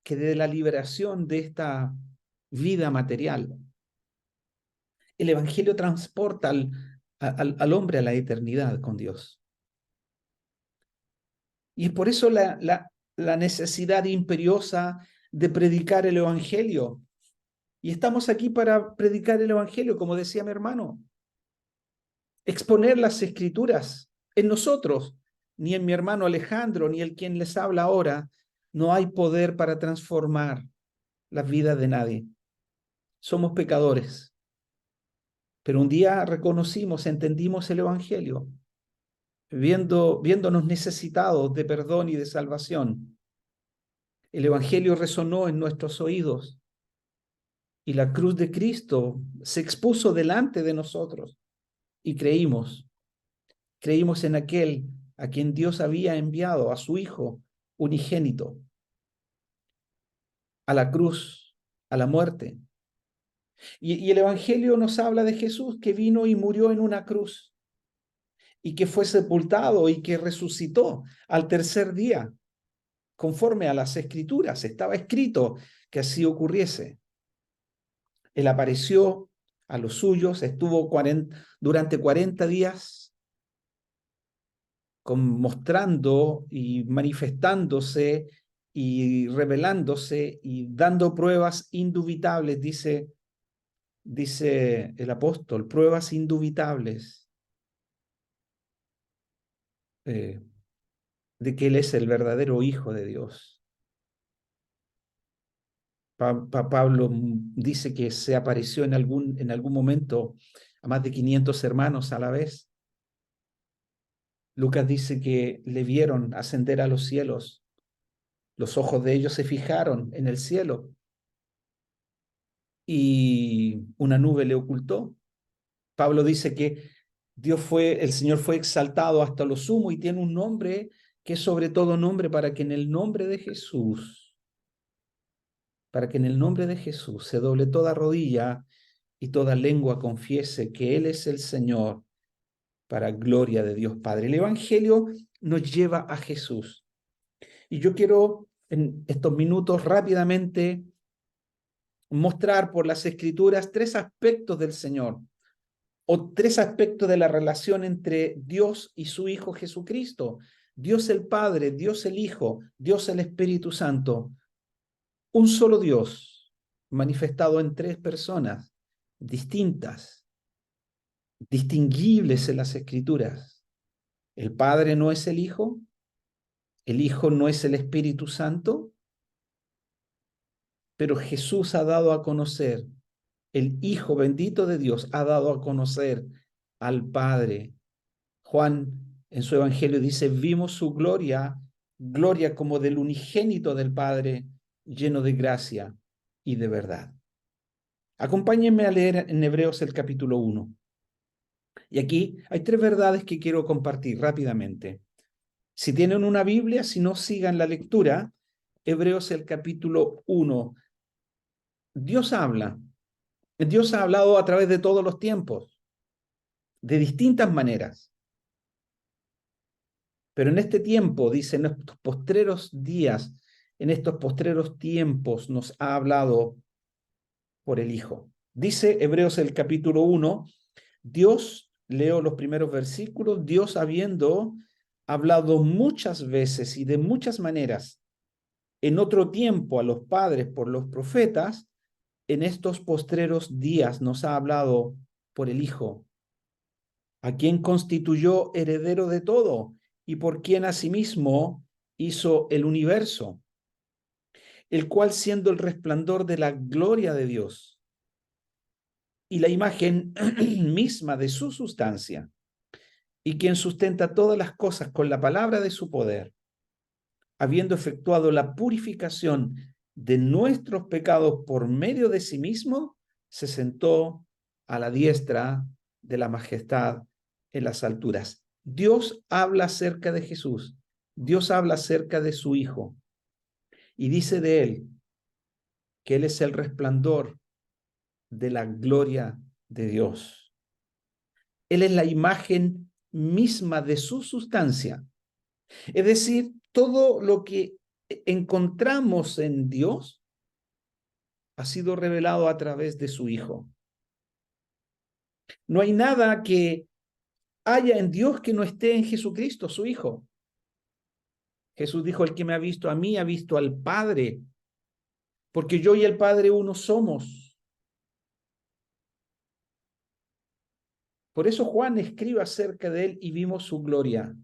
que de la liberación de esta vida material. El Evangelio transporta al hombre a la eternidad con Dios. Y es por eso la necesidad imperiosa de predicar el Evangelio. Y estamos aquí para predicar el Evangelio, como decía mi hermano. Exponer las Escrituras en nosotros, ni en mi hermano Alejandro, ni el quien les habla ahora, no hay poder para transformar la vida de nadie. Somos pecadores. Pero un día reconocimos, entendimos el Evangelio, viéndonos necesitados de perdón y de salvación. El Evangelio resonó en nuestros oídos y la cruz de Cristo se expuso delante de nosotros y creímos en aquel a quien Dios había enviado a su Hijo unigénito a la cruz, a la muerte. Y el Evangelio nos habla de Jesús que vino y murió en una cruz y que fue sepultado y que resucitó al tercer día, conforme a las Escrituras. Estaba escrito que así ocurriese. Él apareció a los suyos, estuvo durante 40 días mostrando y manifestándose y revelándose y dando pruebas indubitables, dice el apóstol, pruebas indubitables de que Él es el verdadero Hijo de Dios. Pablo dice que se apareció en algún momento a más de 500 hermanos a la vez. Lucas dice que le vieron ascender a los cielos. Los ojos de ellos se fijaron en el cielo y una nube le ocultó. Pablo dice que el Señor fue exaltado hasta lo sumo y tiene un nombre que es sobre todo nombre para que en el nombre de Jesús se doble toda rodilla y toda lengua confiese que Él es el Señor, para gloria de Dios Padre. El Evangelio nos lleva a Jesús. Y yo quiero en estos minutos rápidamente mostrar por las Escrituras tres aspectos del Señor, o tres aspectos de la relación entre Dios y su Hijo Jesucristo. Dios el Padre, Dios el Hijo, Dios el Espíritu Santo. Un solo Dios manifestado en tres personas distintas, distinguibles en las Escrituras. El Padre no es el Hijo no es el Espíritu Santo, pero Jesús ha dado a conocer, el Hijo bendito de Dios ha dado a conocer al Padre. Juan en su Evangelio dice, vimos su gloria, gloria como del unigénito del Padre, lleno de gracia y de verdad. Acompáñenme a leer en Hebreos el capítulo 1. Y aquí hay tres verdades que quiero compartir rápidamente. Si tienen una Biblia, si no, sigan la lectura. Hebreos el capítulo 1. Dios habla. Dios ha hablado a través de todos los tiempos, de distintas maneras. Pero en este tiempo, dice, en estos postreros días, en estos postreros tiempos, nos ha hablado por el Hijo. Dice Hebreos el capítulo 1, Dios, leo los primeros versículos, Dios habiendo hablado muchas veces y de muchas maneras en otro tiempo a los padres por los profetas, en estos postreros días nos ha hablado por el Hijo, a quien constituyó heredero de todo y por quien asimismo hizo el universo, el cual siendo el resplandor de la gloria de Dios y la imagen misma de su sustancia, y quien sustenta todas las cosas con la palabra de su poder, habiendo efectuado la purificación de nuestros pecados por medio de sí mismo, se sentó a la diestra de la majestad en las alturas. Dios habla acerca de Jesús. Dios habla acerca de su Hijo. y dice de él que él es el resplandor de la gloria de Dios. Él es la imagen misma de su sustancia. Es decir, todo lo que encontramos en Dios ha sido revelado a través de su Hijo. No hay nada que haya en Dios que no esté en Jesucristo, su Hijo. Jesús dijo, el que me ha visto a mí, ha visto al Padre, porque yo y el Padre uno somos. Por eso Juan escribe acerca de él y vimos su gloria.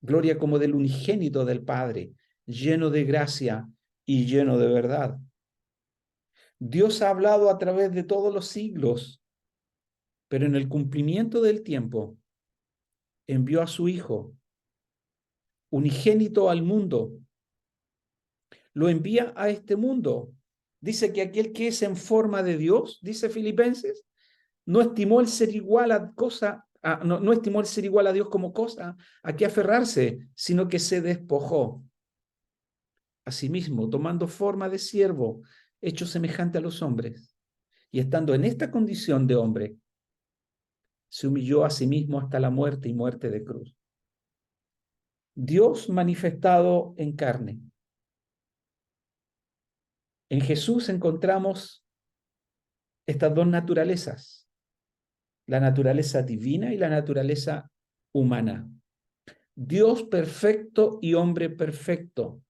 Gloria como del unigénito del Padre, lleno de gracia y lleno de verdad. Dios ha hablado a través de todos los siglos, pero en el cumplimiento del tiempo envió a su Hijo, unigénito al mundo. Lo envía a este mundo. Dice que aquel que es en forma de Dios, dice Filipenses, no estimó el ser igual a cosa, no estimó el ser igual a Dios como cosa a que aferrarse, sino que se despojó a sí mismo, tomando forma de siervo, hecho semejante a los hombres. Y estando en esta condición de hombre, se humilló a sí mismo hasta la muerte y muerte de cruz. Dios manifestado en carne. En Jesús encontramos estas dos naturalezas, la naturaleza divina y la naturaleza humana. Dios perfecto y hombre perfecto.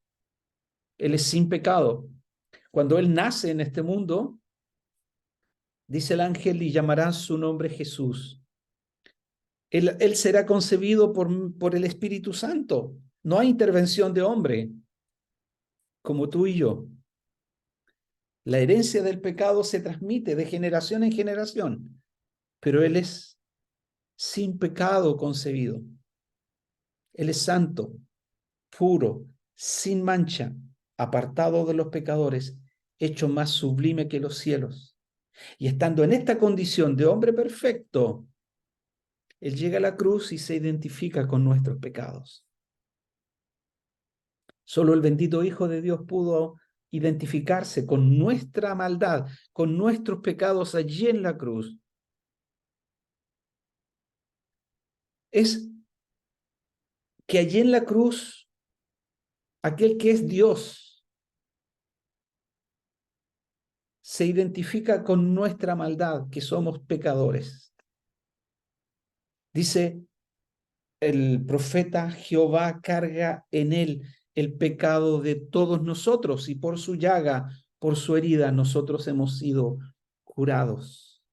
Él es sin pecado. Cuando Él nace en este mundo, dice el ángel, y llamará su nombre Jesús. Él será concebido por el Espíritu Santo. No hay intervención de hombre, como tú y yo. La herencia del pecado se transmite de generación en generación, pero Él es sin pecado concebido. Él es santo, puro, sin mancha, apartado de los pecadores, hecho más sublime que los cielos. Y estando en esta condición de hombre perfecto, Él llega a la cruz y se identifica con nuestros pecados. Solo el bendito Hijo de Dios pudo identificarse con nuestra maldad, con nuestros pecados allí en la cruz. Es que allí en la cruz, aquel que es Dios se identifica con nuestra maldad, que somos pecadores. Dice el profeta, Jehová carga en él el pecado de todos nosotros y por su llaga, por su herida, nosotros hemos sido curados.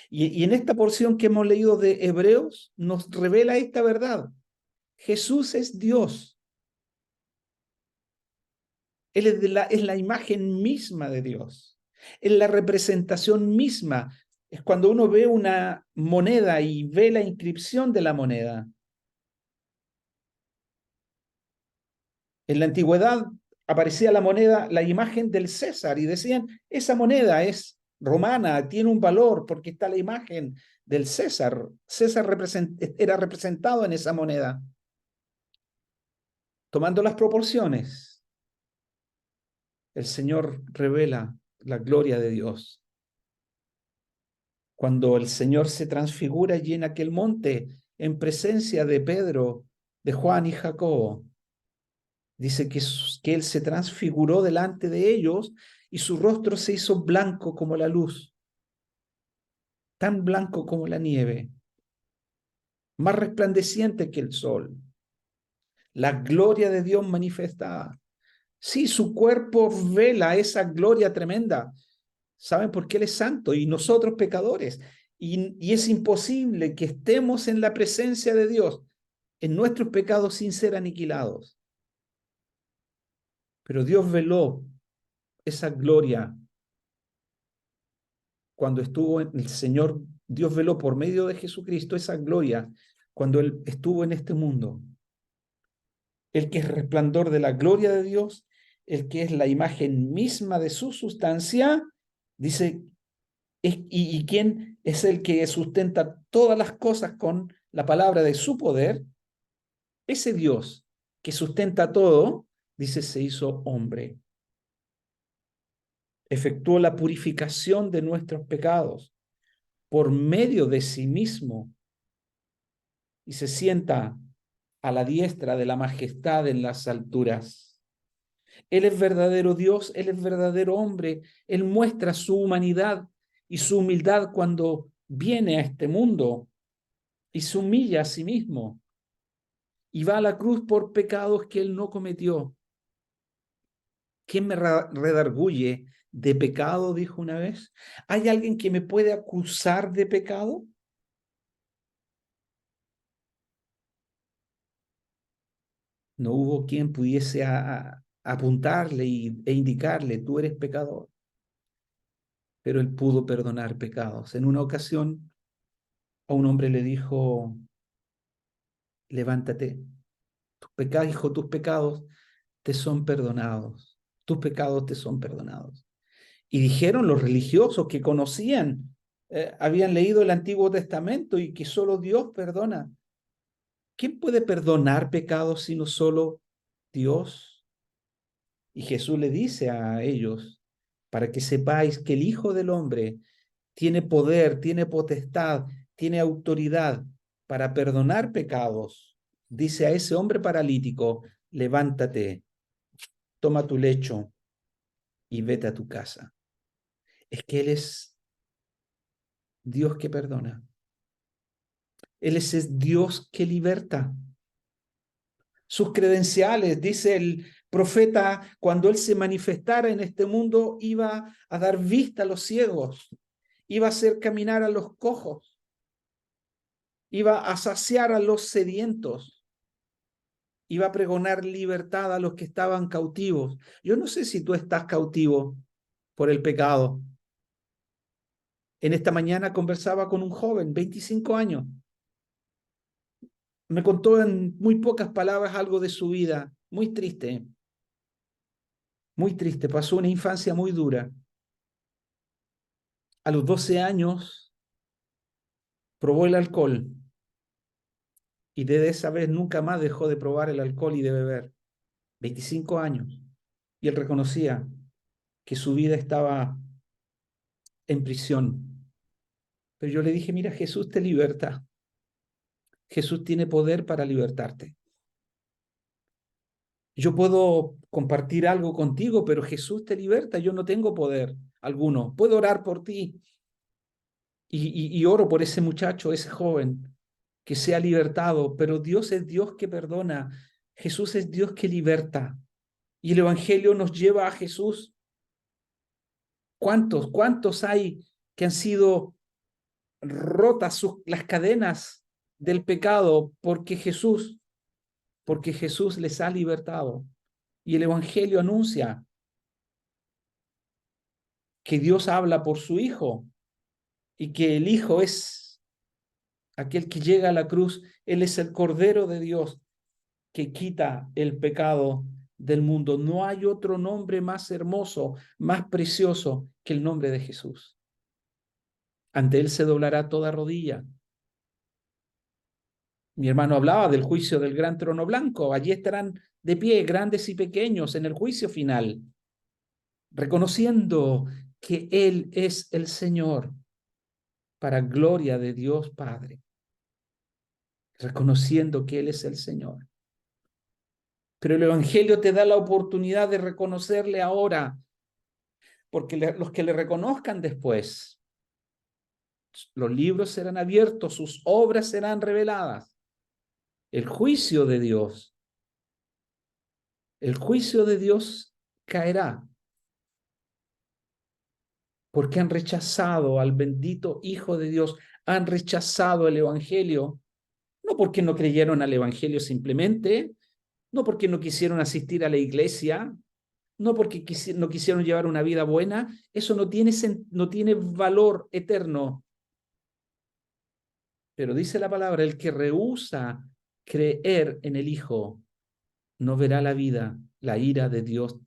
Y en esta porción que hemos leído de Hebreos nos revela esta verdad. Jesús es Dios. Él es la imagen misma de Dios. Es la representación misma. Es cuando uno ve una moneda y ve la inscripción de la moneda. En la antigüedad aparecía la moneda, la imagen del César, y decían, esa moneda es romana, tiene un valor porque está la imagen del César. César era representado en esa moneda. Tomando las proporciones, el Señor revela la gloria de Dios. Cuando el Señor se transfigura allí en aquel monte, en presencia de Pedro, de Juan y Jacobo, dice que Él se transfiguró delante de ellos y su rostro se hizo blanco como la luz, tan blanco como la nieve, más resplandeciente que el sol. La gloria de Dios manifestada. Sí, su cuerpo vela esa gloria tremenda. ¿Saben por qué Él es santo y nosotros pecadores? Y es imposible que estemos en la presencia de Dios en nuestros pecados sin ser aniquilados. Pero Dios veló esa gloria cuando estuvo el Señor, Dios veló por medio de Jesucristo esa gloria cuando Él estuvo en este mundo. El que es resplandor de la gloria de Dios, el que es la imagen misma de su sustancia, dice, y quién es el que sustenta todas las cosas con la palabra de su poder, ese Dios que sustenta todo, dice, se hizo hombre. Efectuó la purificación de nuestros pecados por medio de sí mismo y se sienta a la diestra de la majestad en las alturas. Él es verdadero Dios, Él es verdadero hombre, Él muestra su humanidad y su humildad cuando viene a este mundo y se humilla a sí mismo y va a la cruz por pecados que Él no cometió. ¿Quién me redarguye de pecado? Dijo una vez. ¿Hay alguien que me puede acusar de pecado? No hubo quien pudiese apuntarle e indicarle, tú eres pecador. Pero Él pudo perdonar pecados. En una ocasión a un hombre le dijo, levántate, tus pecados, hijo, tus pecados te son perdonados. Tus pecados te son perdonados. Y dijeron los religiosos que conocían, habían leído el Antiguo Testamento y que solo Dios perdona. ¿Quién puede perdonar pecados sino solo Dios? Y Jesús le dice a ellos, para que sepáis que el Hijo del Hombre tiene poder, tiene potestad, tiene autoridad para perdonar pecados. Dice a ese hombre paralítico, levántate, toma tu lecho y vete a tu casa. Es que Él es Dios que perdona. Él es Dios que liberta. Sus credenciales, dice el profeta, cuando Él se manifestara en este mundo, iba a dar vista a los ciegos, iba a hacer caminar a los cojos, iba a saciar a los sedientos, iba a pregonar libertad a los que estaban cautivos. Yo no sé si tú estás cautivo por el pecado. En esta mañana conversaba con un joven, 25 años. Me contó en muy pocas palabras algo de su vida, muy triste, pasó una infancia muy dura. A los 12 años probó el alcohol y desde esa vez nunca más dejó de probar el alcohol y de beber. 25 años. Y él reconocía que su vida estaba en prisión. Pero yo le dije, mira, Jesús te liberta. Jesús tiene poder para libertarte. Yo puedo compartir algo contigo, pero Jesús te liberta. Yo no tengo poder alguno. Puedo orar por ti. Y oro por ese muchacho, ese joven, que sea libertado. Pero Dios es Dios que perdona. Jesús es Dios que liberta. Y el Evangelio nos lleva a Jesús. ¿Cuántos hay que han sido rotas las cadenas del pecado porque Jesús les ha libertado? Y el Evangelio anuncia que Dios habla por su Hijo y que el Hijo es aquel que llega a la cruz. Él es el Cordero de Dios que quita el pecado del mundo. No hay otro nombre más hermoso, más precioso que el nombre de Jesús. Ante Él se doblará toda rodilla. Mi hermano hablaba del juicio del gran trono blanco. Allí estarán de pie grandes y pequeños en el juicio final, reconociendo que Él es el Señor para gloria de Dios Padre, reconociendo que Él es el Señor. Pero el Evangelio te da la oportunidad de reconocerle ahora, porque los que le reconozcan después, los libros serán abiertos, sus obras serán reveladas. El juicio de Dios caerá porque han rechazado al bendito Hijo de Dios, han rechazado el Evangelio, no porque no creyeron al Evangelio simplemente, no porque no quisieron asistir a la iglesia, no porque no quisieron llevar una vida buena. Eso no tiene valor eterno. Pero dice la palabra, el que rehúsa creer en el Hijo no verá la vida. La ira de Dios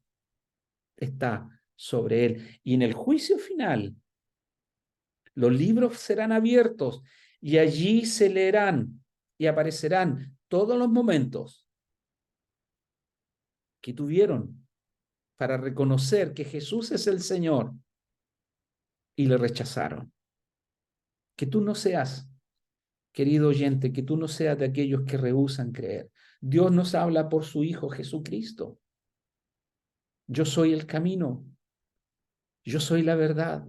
está sobre él. Y en el juicio final, los libros serán abiertos y allí se leerán y aparecerán todos los momentos que tuvieron para reconocer que Jesús es el Señor y le rechazaron. Que tú no seas, querido oyente, que tú no seas de aquellos que rehúsan creer. Dios nos habla por su Hijo Jesucristo. Yo soy el camino, yo soy la verdad,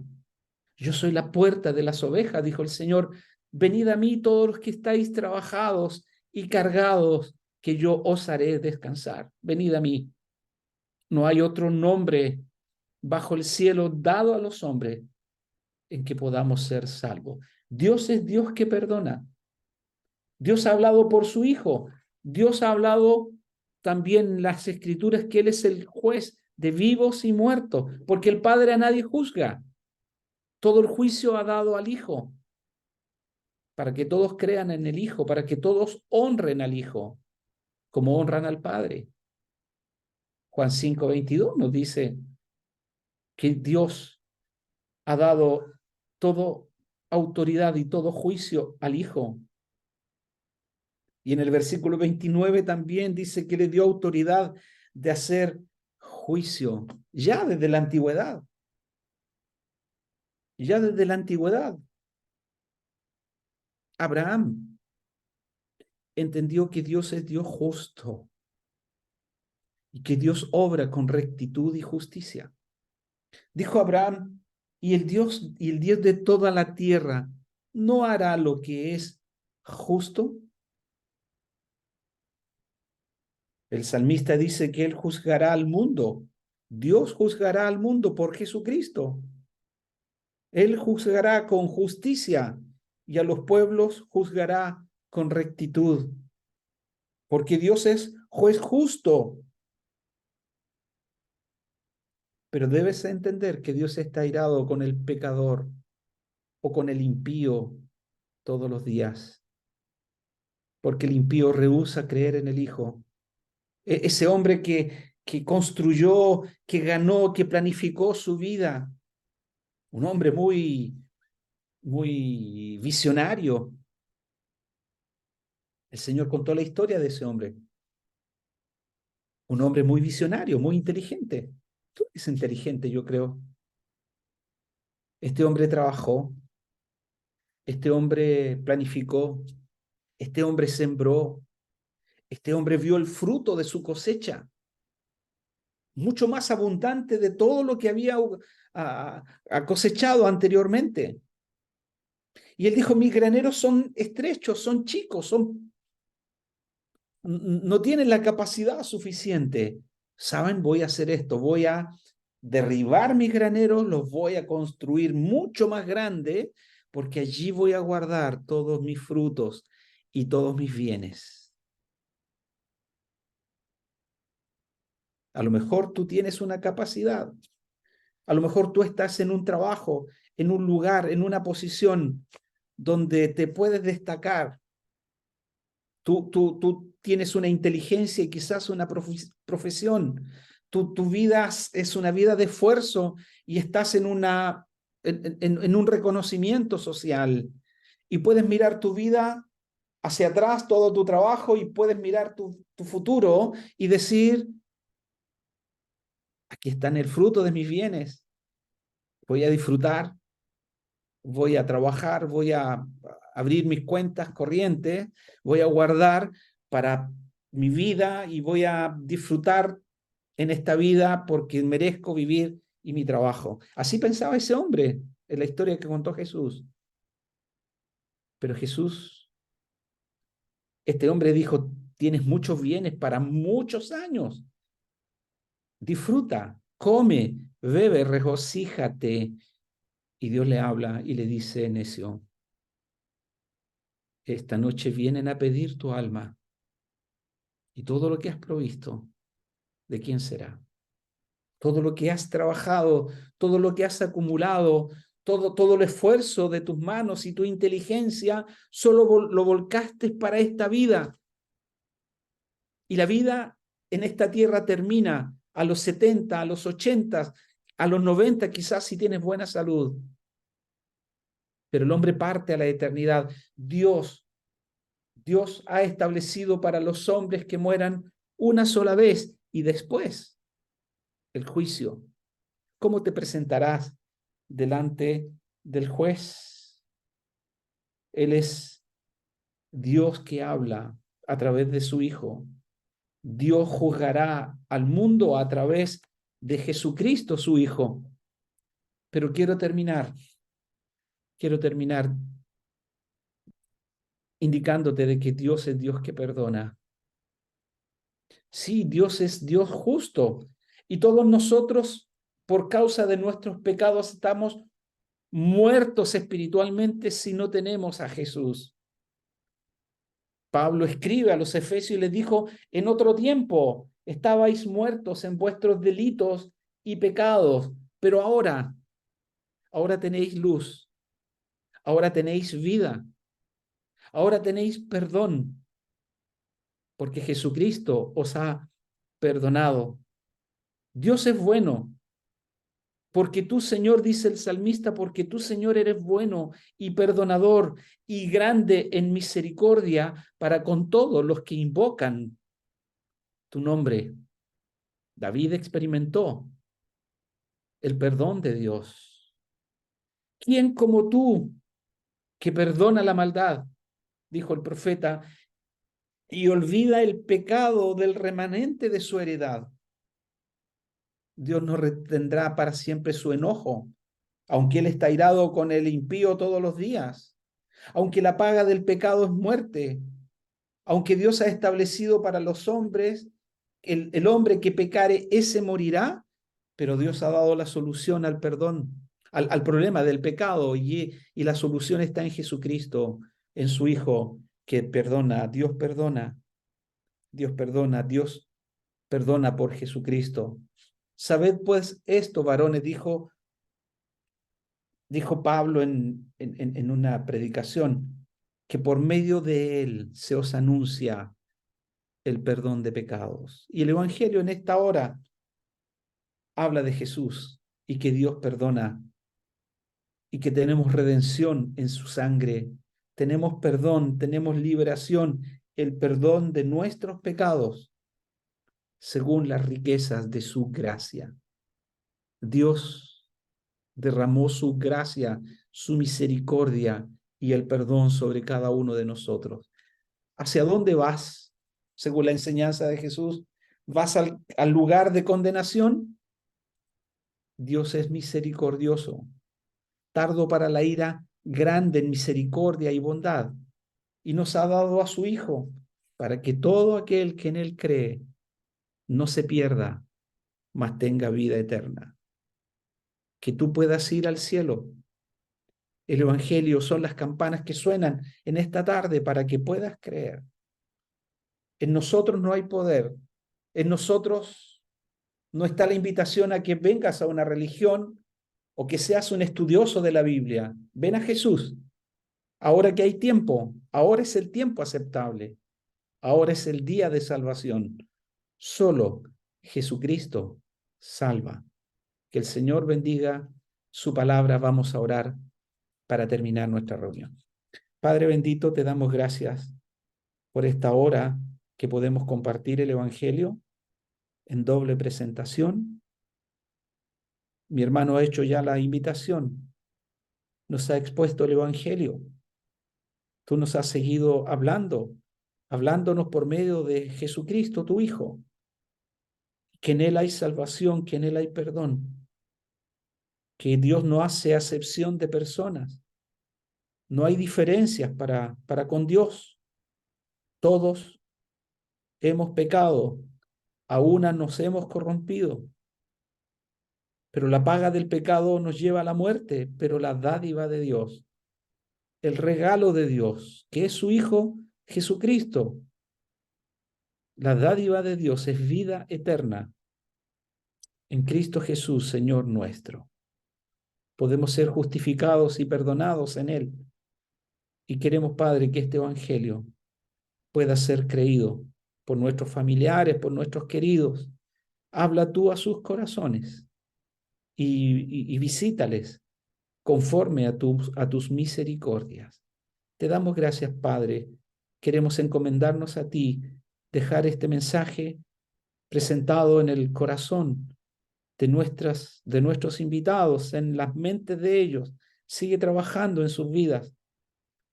yo soy la puerta de las ovejas, dijo el Señor. Venid a mí todos los que estáis trabajados y cargados, que yo os haré descansar. Venid a mí. No hay otro nombre bajo el cielo dado a los hombres en que podamos ser salvos. Dios es Dios que perdona. Dios ha hablado por su Hijo. Dios ha hablado también en las Escrituras que Él es el juez de vivos y muertos, porque el Padre a nadie juzga. Todo el juicio ha dado al Hijo, para que todos crean en el Hijo, para que todos honren al Hijo, como honran al Padre. Juan 5:22 nos dice que Dios ha dado toda autoridad y todo juicio al Hijo. Y en el versículo 29 también dice que le dio autoridad de hacer juicio, ya desde la antigüedad. Ya desde la antigüedad. Abraham entendió que Dios es Dios justo y que Dios obra con rectitud y justicia. Dijo Abraham, y el Dios de toda la tierra no hará lo que es justo. El salmista dice que él juzgará al mundo. Dios juzgará al mundo por Jesucristo. Él juzgará con justicia y a los pueblos juzgará con rectitud, porque Dios es juez justo. Pero debes entender que Dios está airado con el pecador o con el impío todos los días, porque el impío rehúsa creer en el Hijo. Ese hombre que construyó, que ganó, que planificó su vida, un hombre muy visionario. El Señor contó la historia de ese hombre. Un hombre muy visionario, muy inteligente. Tú eres inteligente, yo creo. Este hombre trabajó, este hombre planificó, este hombre sembró, este hombre vio el fruto de su cosecha, mucho más abundante de todo lo que había cosechado anteriormente. Y él dijo, mis graneros son estrechos, son chicos, no tienen la capacidad suficiente. ¿Saben? Voy a hacer esto, voy a derribar mis graneros, los voy a construir mucho más grande, porque allí voy a guardar todos mis frutos y todos mis bienes. A lo mejor tú tienes una capacidad, a lo mejor tú estás en un trabajo, en un lugar, en una posición donde te puedes destacar. Tú tienes una inteligencia y quizás una profesión. Tu vida es una vida de esfuerzo y estás en un reconocimiento social. Y puedes mirar tu vida hacia atrás, todo tu trabajo, y puedes mirar tu futuro y decir, aquí está el fruto de mis bienes. Voy a disfrutar, voy a trabajar, voy a abrir mis cuentas corrientes, voy a guardar para mi vida y voy a disfrutar en esta vida porque merezco vivir y mi trabajo. Así pensaba ese hombre en la historia que contó Jesús. Pero Jesús, este hombre dijo, tienes muchos bienes para muchos años. Disfruta, come, bebe, regocíjate. Y Dios le habla y le dice, necio, esta noche vienen a pedir tu alma y todo lo que has provisto, ¿de quién será? Todo lo que has trabajado, todo lo que has acumulado, todo el esfuerzo de tus manos y tu inteligencia, solo lo volcaste para esta vida. Y la vida en esta tierra termina a los 70, a los 80, a los 90, quizás si tienes buena salud. Pero el hombre parte a la eternidad. Dios ha establecido para los hombres que mueran una sola vez y después el juicio. ¿Cómo te presentarás delante del juez? Él es Dios que habla a través de su Hijo. Dios juzgará al mundo a través de Jesucristo, su Hijo. Pero quiero terminar indicándote de que Dios es Dios que perdona. Sí, Dios es Dios justo. Y todos nosotros, por causa de nuestros pecados, estamos muertos espiritualmente si no tenemos a Jesús. Pablo escribe a los Efesios y les dijo, en otro tiempo estabais muertos en vuestros delitos y pecados, pero ahora tenéis luz, ahora tenéis vida, ahora tenéis perdón, porque Jesucristo os ha perdonado. Dios es bueno, porque tú, Señor, dice el salmista, porque tú, Señor, eres bueno y perdonador y grande en misericordia para con todos los que invocan tu nombre. David experimentó el perdón de Dios. ¿Quién como tú que perdona la maldad? Dijo el profeta, y olvida el pecado del remanente de su heredad. Dios no retendrá para siempre su enojo, aunque Él está airado con el impío todos los días, aunque la paga del pecado es muerte, aunque Dios ha establecido para los hombres, el hombre que pecare, ese morirá, pero Dios ha dado la solución al perdón, al problema del pecado, y la solución está en Jesucristo, en su Hijo, que perdona. Dios perdona, Dios perdona, Dios perdona por Jesucristo. Sabed pues esto, varones, dijo Pablo en una predicación, que por medio de él se os anuncia el perdón de pecados. Y el Evangelio en esta hora habla de Jesús y que Dios perdona y que tenemos redención en su sangre. Tenemos perdón, tenemos liberación, el perdón de nuestros pecados según las riquezas de su gracia. Dios derramó su gracia, su misericordia y el perdón sobre cada uno de nosotros. ¿Hacia dónde vas? Según la enseñanza de Jesús, ¿vas al lugar de condenación? Dios es misericordioso, tardo para la ira, grande en misericordia y bondad, y nos ha dado a su Hijo, para que todo aquel que en él cree no se pierda, mas tenga vida eterna. Que tú puedas ir al cielo. El Evangelio son las campanas que suenan en esta tarde para que puedas creer. En nosotros no hay poder. En nosotros no está la invitación a que vengas a una religión o que seas un estudioso de la Biblia. Ven a Jesús. Ahora que hay tiempo, ahora es el tiempo aceptable. Ahora es el día de salvación. Solo Jesucristo salva. Que el Señor bendiga su palabra. Vamos a orar para terminar nuestra reunión. Padre bendito, te damos gracias por esta hora que podemos compartir el Evangelio en doble presentación. Mi hermano ha hecho ya la invitación, nos ha expuesto el Evangelio. Tú nos has seguido hablándonos por medio de Jesucristo, tu Hijo, que en Él hay salvación, que en Él hay perdón, que Dios no hace acepción de personas, no hay diferencias para con Dios. Todos hemos pecado, a una nos hemos corrompido, pero la paga del pecado nos lleva a la muerte, pero la dádiva de Dios, el regalo de Dios, que es su Hijo Jesucristo, la dádiva de Dios es vida eterna en Cristo Jesús, Señor nuestro. Podemos ser justificados y perdonados en Él. Y queremos, Padre, que este Evangelio pueda ser creído por nuestros familiares, por nuestros queridos. Habla tú a sus corazones y visítales conforme a tus misericordias. Te damos gracias, Padre. Queremos encomendarnos a ti, dejar este mensaje presentado en el corazón de nuestros invitados, en las mentes de ellos. Sigue trabajando en sus vidas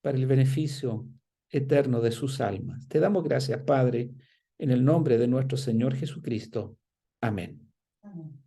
para el beneficio eterno de sus almas. Te damos gracias, Padre, en el nombre de nuestro Señor Jesucristo. Amén. Amén.